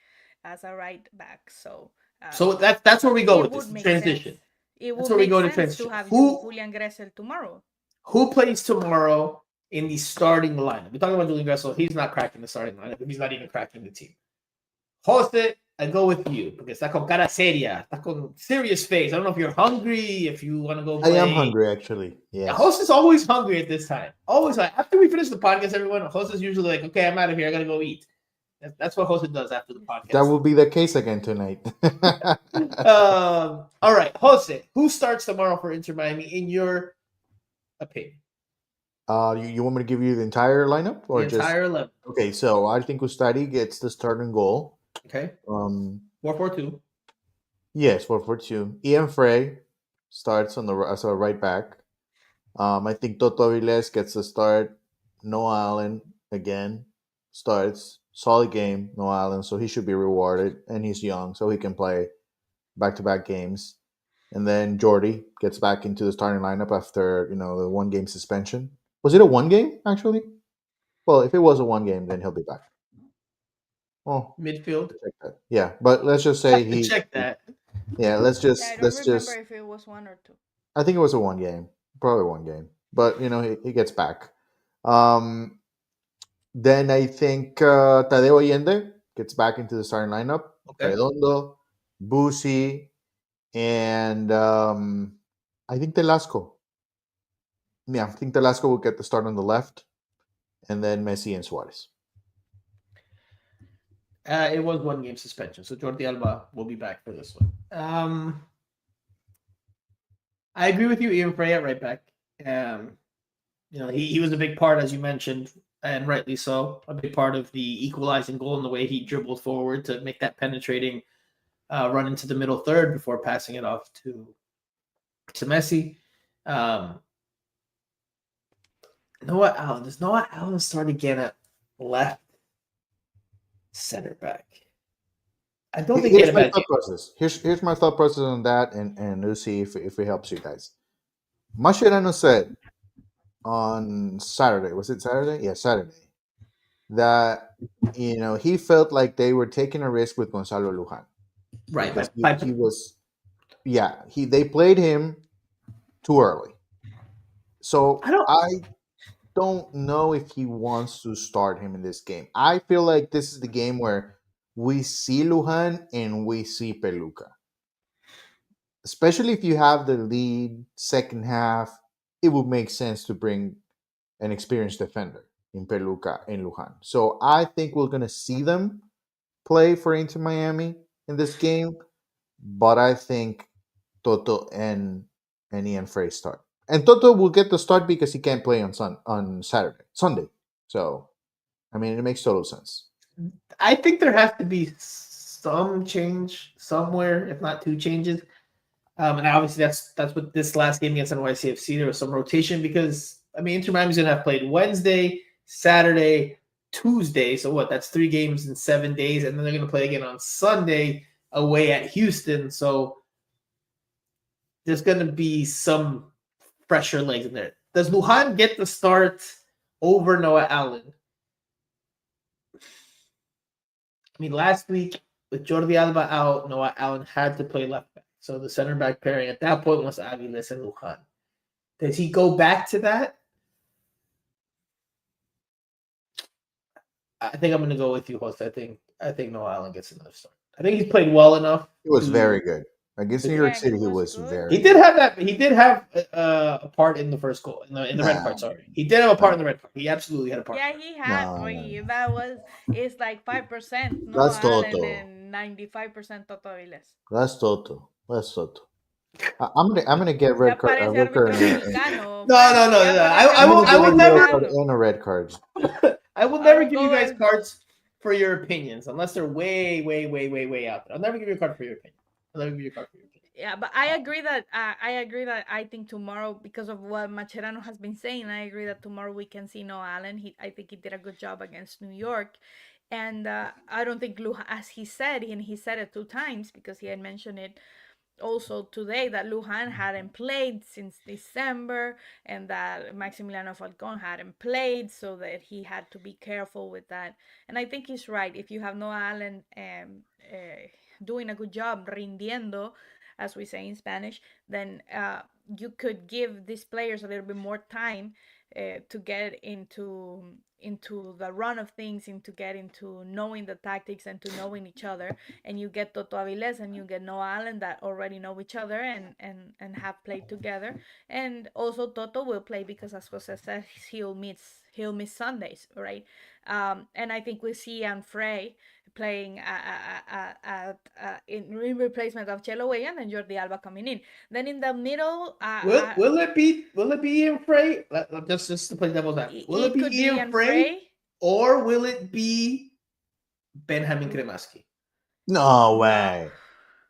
as a right back. So So that's where we go it with this would make transition. sense. It That's would where we make go to sense to transition. have Who Julian Gressel tomorrow. plays tomorrow in the starting lineup? We're talking about Julian Gressel. He's not cracking the starting lineup. He's not even cracking the team. Jose, I go with you porque está con cara seria, está con serious face. I don't know if you're hungry, if you want to go I play. am hungry, actually. Yeah, Yes. Jose is always hungry at this time. Always. After we finish the podcast, everyone, Jose is usually like, okay, I'm out of here. I got to go eat. That's what Jose does after the podcast. That will be the case again tonight. All right, Jose, who starts tomorrow for Inter Miami in your opinion? You want me to give you the entire lineup or The entire 11. Okay, so I think Ustari gets the starting goal. Okay. 4-4-2. 4-4-2. Yes, 4-4-2. Ian Frey starts as a right back. I think Toto Avilés gets the start. Noah Allen again starts. Solid game, Noah Allen, so he should be rewarded, and he's young, so he can play back-to-back games. And then Jordi gets back into the starting lineup after the 1-game suspension. Was it a 1 game actually? Well, if it was a 1 game, then he'll be back. Oh, Midfield. check that. Yeah, but let's just say check that. Yeah, let's just I don't remember if it was 1 or 2. I think it was a 1 game, probably 1 game. But he gets back. Then I think Tadeo Allende gets back into the starting lineup. Okay. Redondo, Busi, and I think Telasco. Yeah, I think Telasco will get the start on the left, and then Messi and Suarez. It was 1 game suspension, so Jordi Alba will be back for this one. I agree with you, Ian Frey at right back. He was a big part, as you mentioned, and rightly so, a big part of the equalizing goal and the way he dribbled forward to make that penetrating run into the middle third before passing it off to Messi. Noah Allen. Does Noah Allen start again at left center back? I don't think here's my thought process. Here's my thought process on that, and we'll see if it helps you guys. Mascherano said on Saturday, was it Saturday? Yeah, Saturday, that he felt like they were taking a risk with Gonzalo Luján. Right. He was, they played him too early. So I don't know if he wants to start him in this game. I feel like this is the game where we see Luján and we see Peluca. Especially if you have the lead second half, it would make sense to bring an experienced defender in Peluca and Luján. So I think we're going to see them play for Inter Miami in this game, but I think Toto and Ian Frey start. And Toto will get the start because he can't play on Sunday. So, I mean, it makes total sense. I think there has to be some change somewhere, if not 2 changes. And obviously that's what this last game against NYCFC, there was some rotation because, Inter Miami's going to have played Wednesday, Saturday, Tuesday. So what? That's 3 games in 7 days. And then they're going to play again on Sunday away at Houston. So there's going to be some fresher legs in there. Does Luján get the start over Noah Allen? Last week with Jordi Alba out, Noah Allen had to play left back. So the center back pairing at that point was Avilés and Luján. Does he go back to that? I think I'm going to go with you, Jose. I think Noah Allen gets another start. I think he's played well enough. He was very good. Against New York City, he was very He did have that. He did have a part in the first goal, in the red part, sorry. He did have a part in the red part. He absolutely had a part. Yeah, he had. That was, it's like 5%. That's Allen Toto. and 95% Toto Avilés. That's Toto. I'm gonna get red card. No. No. I will never. And a red card. I will never give you guys cards for your opinions unless they're way, way, way, way, way out there. I'll never give you a card for your opinion. Yeah, but I agree that I think tomorrow, because of what Mascherano has been saying, I agree that tomorrow we can see Noah Allen. I think he did a good job against New York, and I don't think Luján, as he said, and he said it 2 times because he had mentioned it also today that Lujan hadn't played since December and that Maximiliano Falcon hadn't played, so that he had to be careful with that. And I think he's right. If you have Noah Allen doing a good job, rindiendo, as we say in Spanish, then you could give these players a little bit more time to get into the run of things, into get into knowing the tactics and to knowing each other. And you get Toto Avilés and you get Noah Allen that already know each other and have played together. And also Toto will play because, as Jose says, he'll miss Sundays, right? And I think we see Frey playing in replacement of Chelo Weyan and Jordi Alba coming in. Then in the middle, will it be Ian Frey? Just to play devil's advocate. Will it be Ian Frey, or will it be Benjamin Kremaski? No way.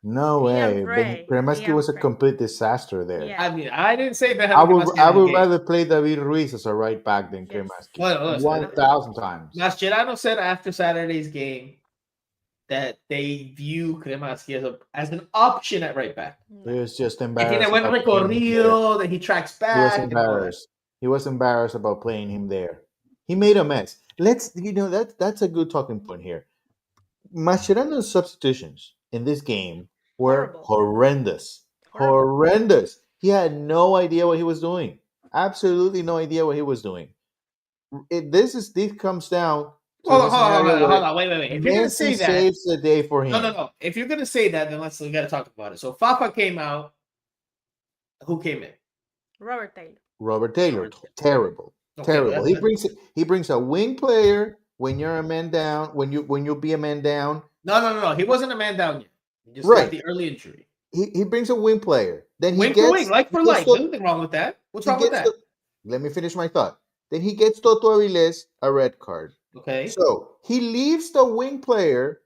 No way. Frey. Kremaski was a complete disaster there. Yeah. I mean, I didn't say I Benjamin would rather play David Ruiz as a right back than Yes. Kremaski. Well, 1,000 times. Mascherano said after Saturday's game that they view Kremaski as an option at right back. He was just Que embarrassed. tiene buen about playing him there. recorrido, that he tracks He was back. embarrassed. He was embarrassed about playing him there. He made a mess. That's a good talking point here. Mascherano's substitutions in this game were Horrible. horrendous. Horrible. Horrendous. He had no idea what he was doing. Absolutely no idea what he was doing. This comes down to Hold on, wait. If you're gonna say Messi that, saves the day for him. no. If you're gonna say that, then we gotta talk about it. So Fafa came out. Who came in? Robert Taylor. Robert Taylor, terrible, Okay, terrible. that's He brings a wing player when you're a man down. When you'll be a man down. No. He wasn't a man down yet. He just Right. got the early injury. He brings a wing player. Then he Wing gets for wing, like for like. There's nothing wrong with that. What's wrong with that? Let me finish my thought. Then he gets Toto Avilés a red card. Okay. So he leaves the wing player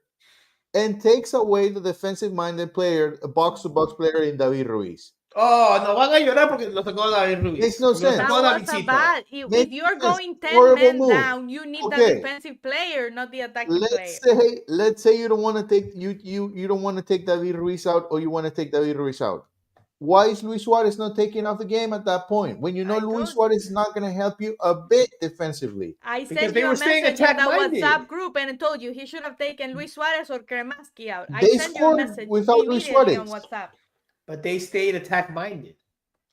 and takes away the defensive-minded player, a box-to-box player in David Ruiz. Oh, no van a llorar porque lo sacó David Ruiz. Makes no Porque lo sense. That sacó was a Davidcito. bad. If you're Makes sense. going 10 Horrible men move. down, you need the Okay. defensive player, not the attacking player. Let's say you don't want to take you don't want to take David Ruiz out, or you want to take David Ruiz out. Why is Luis Suarez not taking off the game at that point? When you know Luis Suarez is not going to help you a bit defensively. I Because sent they you a were staying message in the attack-minded. WhatsApp group and I told you he should have taken Luis Suarez or Kremaski out. I They sent you a scored message without Luis immediately on Suarez. WhatsApp. But they stayed attack-minded.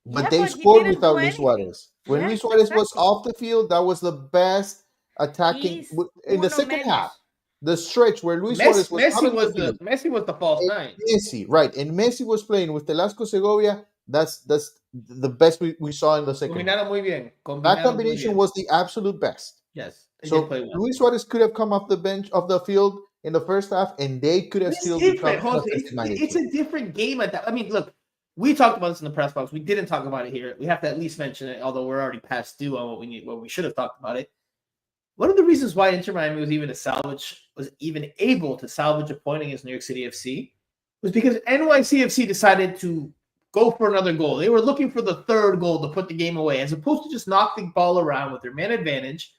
But Yeah, they but he scored didn't without do Luis anything. Suarez. When Yes, Luis Suarez was exactly. off the field, that was the best attacking He's in the uno second menos. half. The stretch where Luis Suarez was out of the field. Messi was the false And nine. Messi, right? And Messi was playing with Velasco Segovia. That's the best we saw in the second half. Combinaron muy bien. That combination was the absolute best. Yes. They So did play well. Luis Suarez could have come off the bench of the field in the first half, and they could have It's still different, become Jose. defensive-minded It's team. a different game at that. I mean, look, we talked about this in the press box. We didn't talk about it here. We have to at least mention it, although we're already past due on what we should have talked about it. One of the reasons why Inter Miami was even able to salvage a point against New York City FC was because NYCFC decided to go for another goal. They were looking for the third goal to put the game away, as opposed to just knock the ball around with their man advantage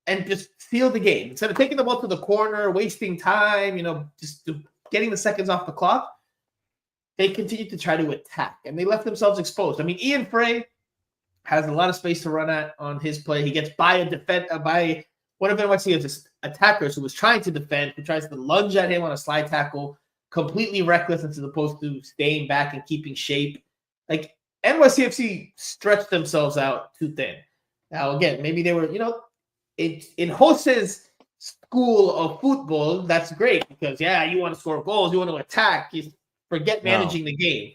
and just seal the game. Instead of taking the ball to the corner, wasting time, just getting the seconds off the clock, they continued to try to attack, and they left themselves exposed. I mean, Ian Frey has a lot of space to run at on his play. He gets by by one of NYC's attackers who was trying to defend, who tries to lunge at him on a slide tackle, completely reckless as opposed to staying back and keeping shape. Like, NYCFC stretched themselves out too thin. Now, again, maybe they were, in Jose's school of football, that's great because, you want to score goals, you want to attack, you forget managing the game.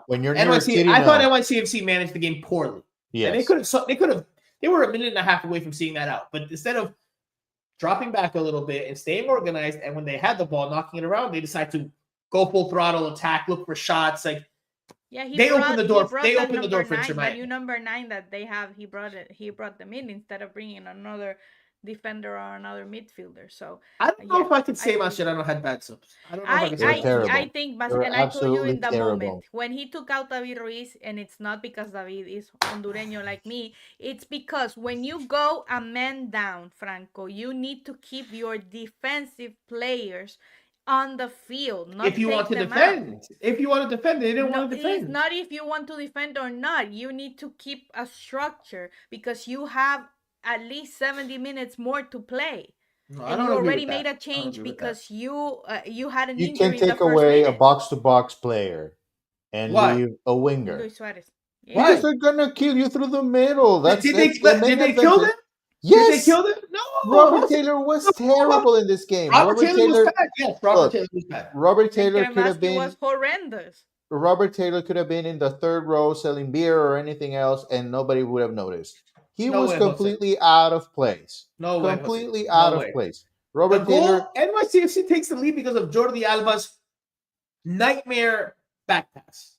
When you're NYC, I thought NYCFC managed the game poorly. Yes. And they were a minute and a half away from seeing that out. But instead of dropping back a little bit and staying organized, and when they had the ball, knocking it around, they decide to go full throttle, attack, look for shots. Like, they opened the door. They opened the door for Inter Miami. The new number 9 that they have, he brought them in instead of bringing another defender or another midfielder. So I don't know if I could say Mascherano had bad subs. I don't know if I could say that. I think, and I told you in the moment, when he took out David Ruiz, and it's not because David is Hondureño like me, it's because when you go a man down, Franco, you need to keep your defensive players on the field, not If you want to take them defend, out. if you want to defend, they didn't No, want to it's defend. not if you want to defend or not. You need to keep a structure because you have at least 70 minutes more to play. No, I And don't you agree already with made that. a I don't change agree with that. because you had an You can injury in the take first away a minute. box-to-box player and Why? leave a winger. Luis Suarez. Yeah. Why? Because they're gonna kill you through the middle. That's Did the main they kill advantage. them? Yes, Did they kill them? No. Robert Taylor was terrible in this game. Robert Taylor was bad. Yes, Robert Taylor was bad. Robert And Taylor could have Kremaski been was horrendous. Robert Taylor could have been in the third row selling beer or anything else, and nobody would have noticed. He No was way, Jose. completely out of place. No way, Jose. Completely No out of way. place. The Robert Taylor. goal, NYCFC takes the lead because of Jordi Alba's nightmare back pass.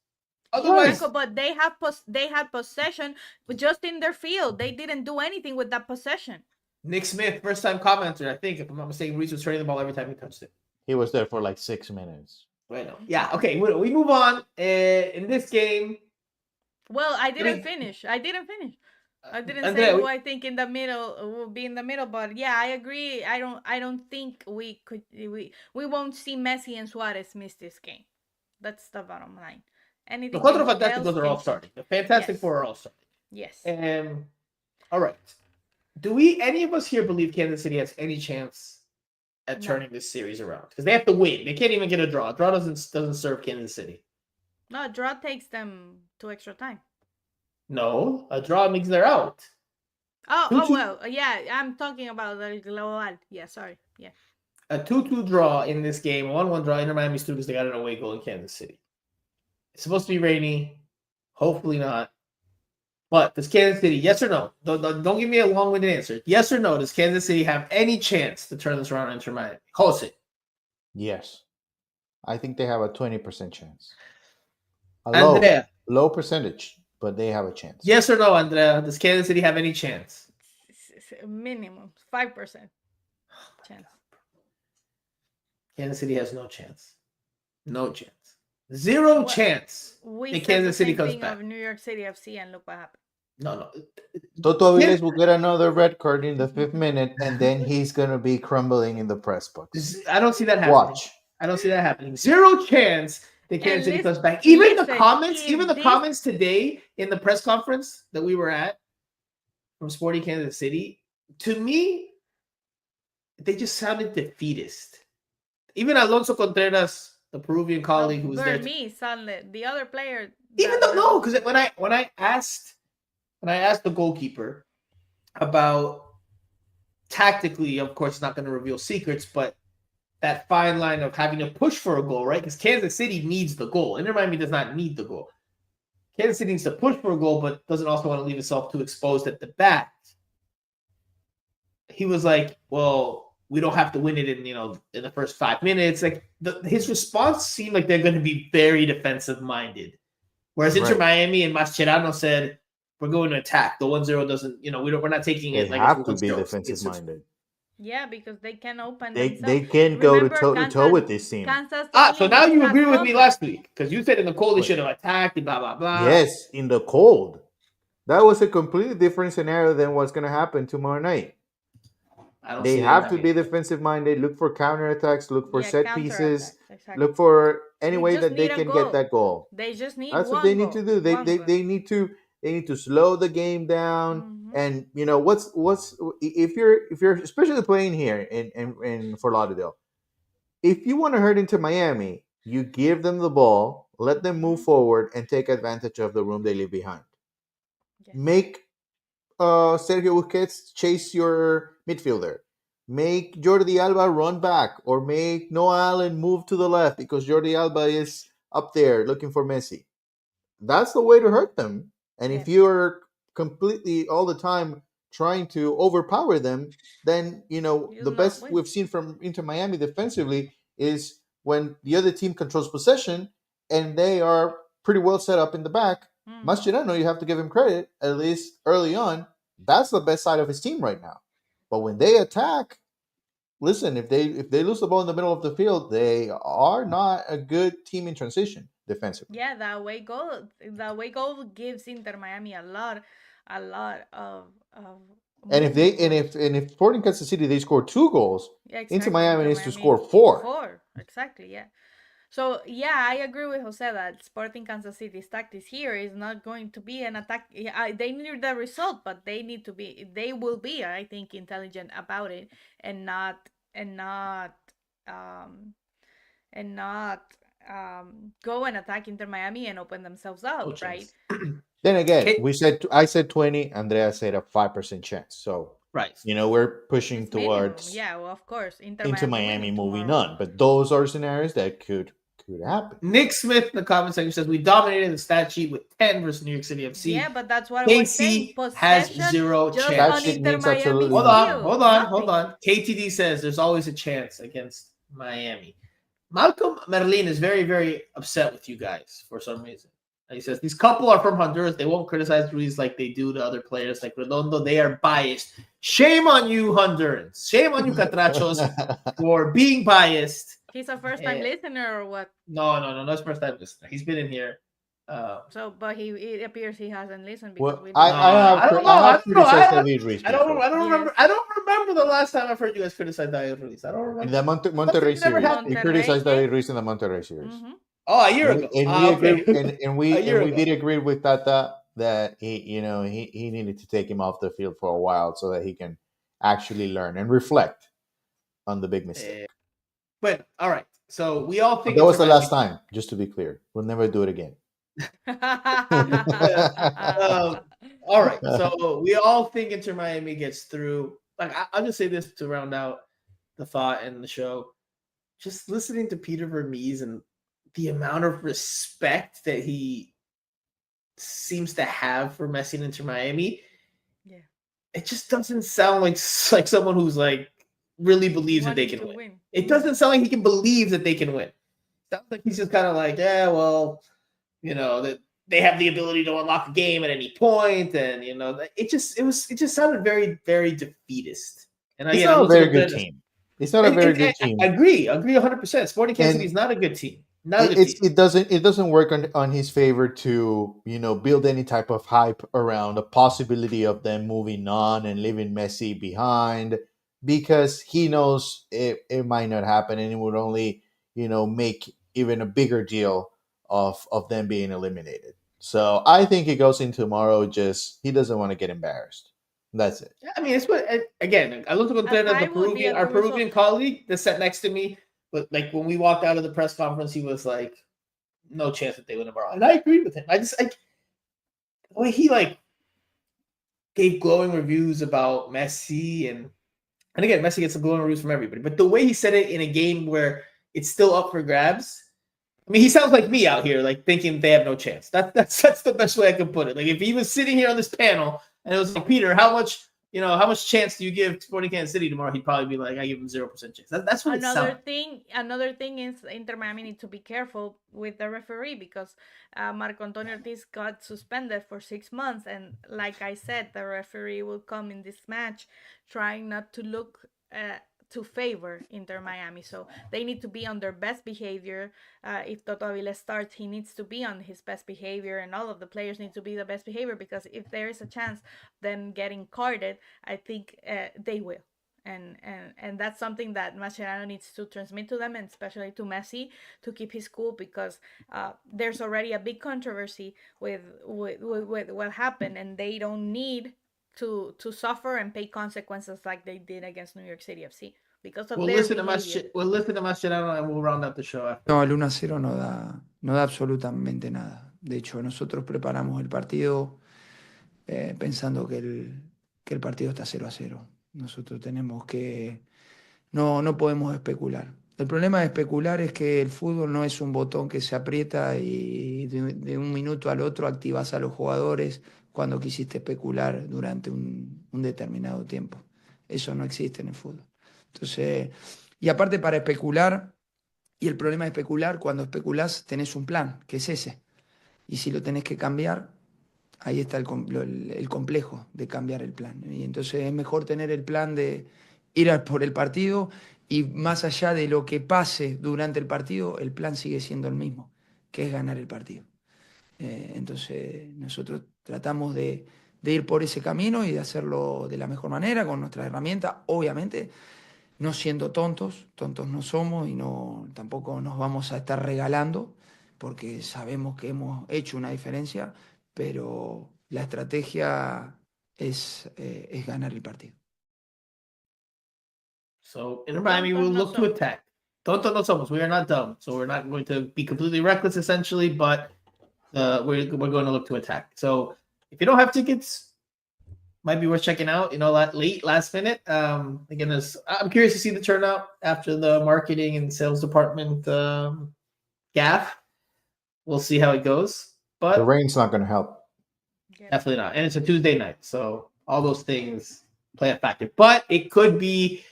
Otherwise, Franco, but they had possession just in their field. They didn't do anything with that possession. Nick Smith, first time commenter, I think, if I'm not mistaken, Reese was turning the ball every time he touched it. He was there for like 6 minutes. Right now. Yeah, okay, we move on. In this game. Well, I didn't finish. I didn't say who I think in the middle will be in the middle, but yeah, I agree. I don't think we won't see Messi and Suarez miss this game. That's the bottom line. Anything The Cuatro else Fantásticos are all can starting. The Fantastic Yes. Four are all starting. Yes. All right. Do any of us here believe Kansas City has any chance at No. turning this series around? Because they have to win. They can't even get a draw. A draw doesn't serve Kansas City. No, draw takes them to extra time. No, a draw means they're out. Well, yeah, I'm talking about the global. Yeah, sorry. Yeah. A 2-2 draw in this game, 1-1 draw. Inter Miami Students, they got an away goal in Kansas City. It's supposed to be rainy. Hopefully not. But does Kansas City, yes or no? Don't give me a long-winded answer. Yes or no, does Kansas City have any chance to turn this around in Inter Miami? Jose. Yes. I think they have a 20% chance. Andrea. Low percentage, but they have a chance. Yes or no, Andrea? Does Kansas City have any chance? Minimum 5% chance. Kansas City has no chance. No chance. Zero chance. We And said Kansas the City same comes thing back. of New York City FC, and look what happened. No. Toto Avilés will get another red card in the 5th minute, and then he's going to be crumbling in the press box. I don't see that happening. Watch. I don't see that happening. Zero chance that Kansas City comes back. Even the comments today in the press conference that we were at from Sporting Kansas City, to me, they just sounded defeatist. Even Alonso Contreras, the Peruvian colleague who was there. The other player. Even though no, because when I asked the goalkeeper about tactically, of course, it's not going to reveal secrets, but that fine line of having to push for a goal, right? Because Kansas City needs the goal. Inter Miami does not need the goal. Kansas City needs to push for a goal, but doesn't also want to leave itself too exposed at the back. He was like, well, we don't have to win it in the first 5 minutes. Like his response seemed like they're going to be very defensive minded. Whereas Inter Miami and Mascherano said, we're going to attack. The 1-0 doesn't, we're not taking it They like have to be defensive minded. Yeah, because they can open They can go to toe to toe with this team. So now you agree with me last week because you said in the cold they should have attacked and blah blah blah. Yes, in the cold. That was a completely different scenario than what's going to happen tomorrow night. They have to be defensive minded. Look for counterattacks. Look for set pieces. Exactly. Look for any way that they can get that goal. They just need. That's what they need to do. They need to slow the game down. Mm-hmm. And what's if you're especially playing here in Fort Lauderdale, if you want to hurt into Miami, you give them the ball, let them move forward, and take advantage of the room they leave behind. Yes. Make Sergio Busquets chase your midfielder. Make Jordi Alba run back, or make Noah Allen move to the left because Jordi Alba is up there looking for Messi. That's the way to hurt them. And if you're completely all the time trying to overpower them, then the best we've seen from Inter Miami defensively is when the other team controls possession and they are pretty well set up in the back. Mascherano, you have to give him credit, at least early on. That's the best side of his team right now. But when they attack, listen, if they lose the ball in the middle of the field, they are not a good team in transition defensively. Yeah, the away goal gives Inter Miami a lot of And if Sporting Kansas City they score 2 goals, exactly. Inter Miami needs to Miami score 4. 4, exactly, yeah. So yeah, I agree with Jose that Sporting Kansas City's tactics here is not going to be an attack. They need the result, but they will be, I think, intelligent about it, and not and not um and not go and attack Inter Miami and open themselves up, No right? chance. Then again, Okay. I said 20, Andrea said a 5% chance. So, Right. we're pushing It's minimum, towards yeah. Well, of course, Inter into Miami Miami winning moving tomorrow. on. But those are scenarios that could happen. Nick Smith in the comment section says we dominated the stat sheet with 10 versus New York City FC. Yeah, but that's what I was saying. KC has Possession 0 just chance. on That shit Inter means Miami absolutely Hold nothing. on. field. Nothing. KTD says there's always a chance against Miami. Malcolm Merlin is very, very upset with you guys for some reason. He says these couple are from Honduras. They won't criticize Ruiz like they do to other players like Redondo. They are biased. Shame on you, Hondurans. Shame on you, Catrachos, for being biased. He's a first-time listener or what? No, it's first-time listener. He's been in here. But it appears he hasn't listened Well, because we I have criticized David Ruiz. I don't remember. I don't remember the last time I've heard you guys criticize David Ruiz. I don't remember. In the Monterrey series, we Monterrey, criticized yeah. David Ruiz in the Monterrey series. Mm-hmm. Oh, a year ago. And we agreed, okay. and we A year we ago. did agree with Tata that he needed to take him off the field for a while so that he can actually learn and reflect on the big mistake. But all right, so we all think That was the last time. Just to be clear, we'll never do it again. All right, so we all think Inter Miami gets through. Like I'll just say this to round out the thought and the show. Just listening to Peter Vermees and the amount of respect that he seems to have for Messi and Inter Miami, yeah, it just doesn't sound like someone who's like really believes that they can win. It doesn't sound like he can believe that they can win. It sounds like he's just kind of like, yeah, well, that they have the ability to unlock a game at any point, and it just sounded very, very defeatist. And it's not a very good team. It's not a very good team. I agree 100%. Sporting Kansas City is not a good team. It doesn't work on his favor to build any type of hype around the possibility of them moving on and leaving Messi behind, because he knows it might not happen, and it would only make even a bigger deal of them being eliminated. So I think he goes in tomorrow just he doesn't want to get embarrassed. That's it. I mean, it's what again. I looked at our Peruvian colleague that sat next to me. But like when we walked out of the press conference, he was like, "No chance that they win tomorrow," and I agreed with him. I just the way he gave glowing reviews about Messi, and again, Messi gets some glowing reviews from everybody. But the way he said it in a game where it's still up for grabs. I mean, he sounds like me out here, thinking they have no chance. That's the best way I could put it. Like if he was sitting here on this panel and it was like, Peter, how much chance do you give Sporting Kansas City tomorrow? He'd probably be like, I give him 0% chance. That's what Another thing is Inter Miami need to be careful with the referee because Marco Antonio Ortiz got suspended for 6 months, and like I said, the referee will come in this match trying not to look to favor Inter Miami. So they need to be on their best behavior. If Toto Avilés starts, he needs to be on his best behavior, and all of the players need to be the best behavior, because if there is a chance them getting carded, I think they will. And that's something that Mascherano needs to transmit to them, and especially to Messi, to keep his cool, because there's already a big controversy with what happened, and they don't need to suffer and pay consequences like they did against New York City FC because of their behavior. We'll listen to Mascherano and we'll round out the show. No, el 1-0 no da absolutamente nada. De hecho, nosotros preparamos el partido pensando que el partido está 0-0. Nosotros tenemos que... No podemos especular. El problema de especular es que el fútbol no es un botón que se aprieta y de un minuto al otro activas a los jugadores cuando quisiste especular durante un determinado tiempo. Eso no existe en el fútbol. Entonces, y aparte para especular, y el problema de especular, cuando especulás tenés un plan, que es ese. Y si lo tenés que cambiar, ahí está el complejo de cambiar el plan. Y entonces es mejor tener el plan de ir por el partido, y más allá de lo que pase durante el partido, el plan sigue siendo el mismo, que es ganar el partido. Entonces nosotros tratamos de de ir por ese camino y de hacerlo de la mejor manera, con nuestras herramientas, obviamente no siendo tontos no somos y no, tampoco nos vamos a estar regalando, porque sabemos que hemos hecho una diferencia, pero la estrategia es ganar el partido. So in Miami, we'll look to attack. Tonto no somos. We are not dumb, so we're not going to be completely reckless, essentially. But we're going to look to attack. So if you don't have tickets, might be worth checking out. Last minute. Again, I'm curious to see the turnout after the marketing and sales department gaff. We'll see how it goes. But The rain's not going to help. definitely not. And it's a Tuesday night, so all those things play a factor. But it could be,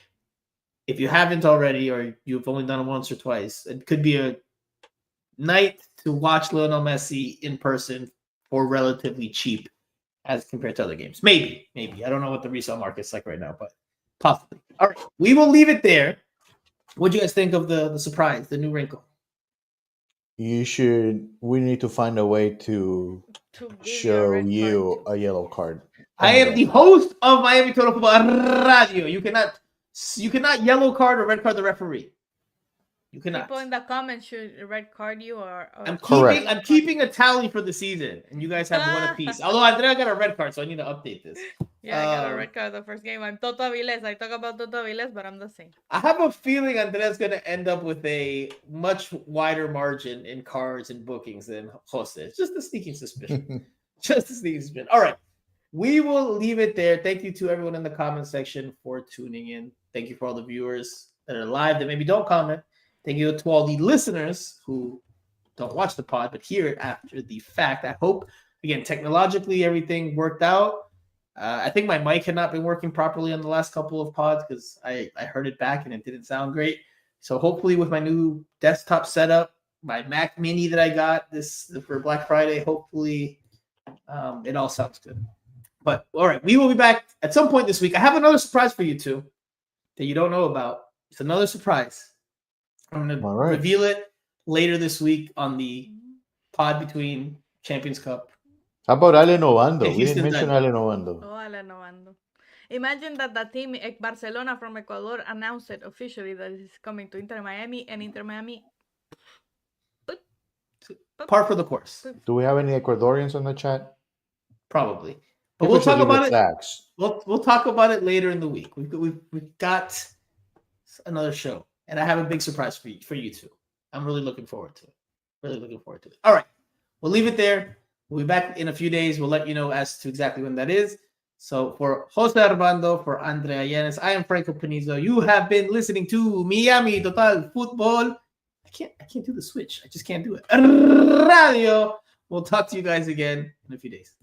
if you haven't already, or you've only done it once or twice, it could be a night to watch Lionel Messi in person for relatively cheap as compared to other games. Maybe. I don't know what the resale market's like right now, but possibly. All right, we will leave it there. What do you guys think of the surprise, the new wrinkle? We need to find a way to show you a yellow card. I am the host of Miami Total Football Radio. You cannot yellow card or red card the referee. You cannot. People in the comments should red card you or I'm Correct. keeping a tally for the season, and you guys have one apiece. Although Andrea got a red card, so I need to update this. Yeah, I got a red card the first game. I'm Toto Avilés. I talk about Toto Avilés, but I'm the same. I have a feeling Andrea's going to end up with a much wider margin in cards and bookings than Jose. It's just a sneaking suspicion. All right. We will leave it there. Thank you to everyone in the comment section for tuning in. Thank you for all the viewers that are live that maybe don't comment. Thank you to all the listeners who don't watch the pod but hear it after the fact. I hope, again, technologically everything worked out. I think my mic had not been working properly on the last couple of pods because I heard it back and it didn't sound great. So hopefully with my new desktop setup, my Mac Mini that I got for Black Friday, hopefully it all sounds good. But all right, we will be back at some point this week. I have another surprise for you two that you don't know about. It's another surprise. I'm going to reveal it later this week on the pod between Champions Cup. How about Ale Novando? We didn't mention Ale Novando. Oh, Ale Novando. Imagine that the team Barcelona from Ecuador announced it officially that it's coming to Inter Miami, and Inter Miami. Par for the course. Do we have any Ecuadorians on the chat? Probably. But we'll talk about it. Facts. We'll talk about it later in the week. We've got another show, and I have a big surprise for you two. I'm really looking forward to it. All right, we'll leave it there. We'll be back in a few days. We'll let you know as to exactly when that is. So for Jose Armando, for Andrea Yanes, I am Franco Panizo. You have been listening to Miami Total Futbol. I can't do the switch. I just can't do it. Radio. We'll talk to you guys again in a few days.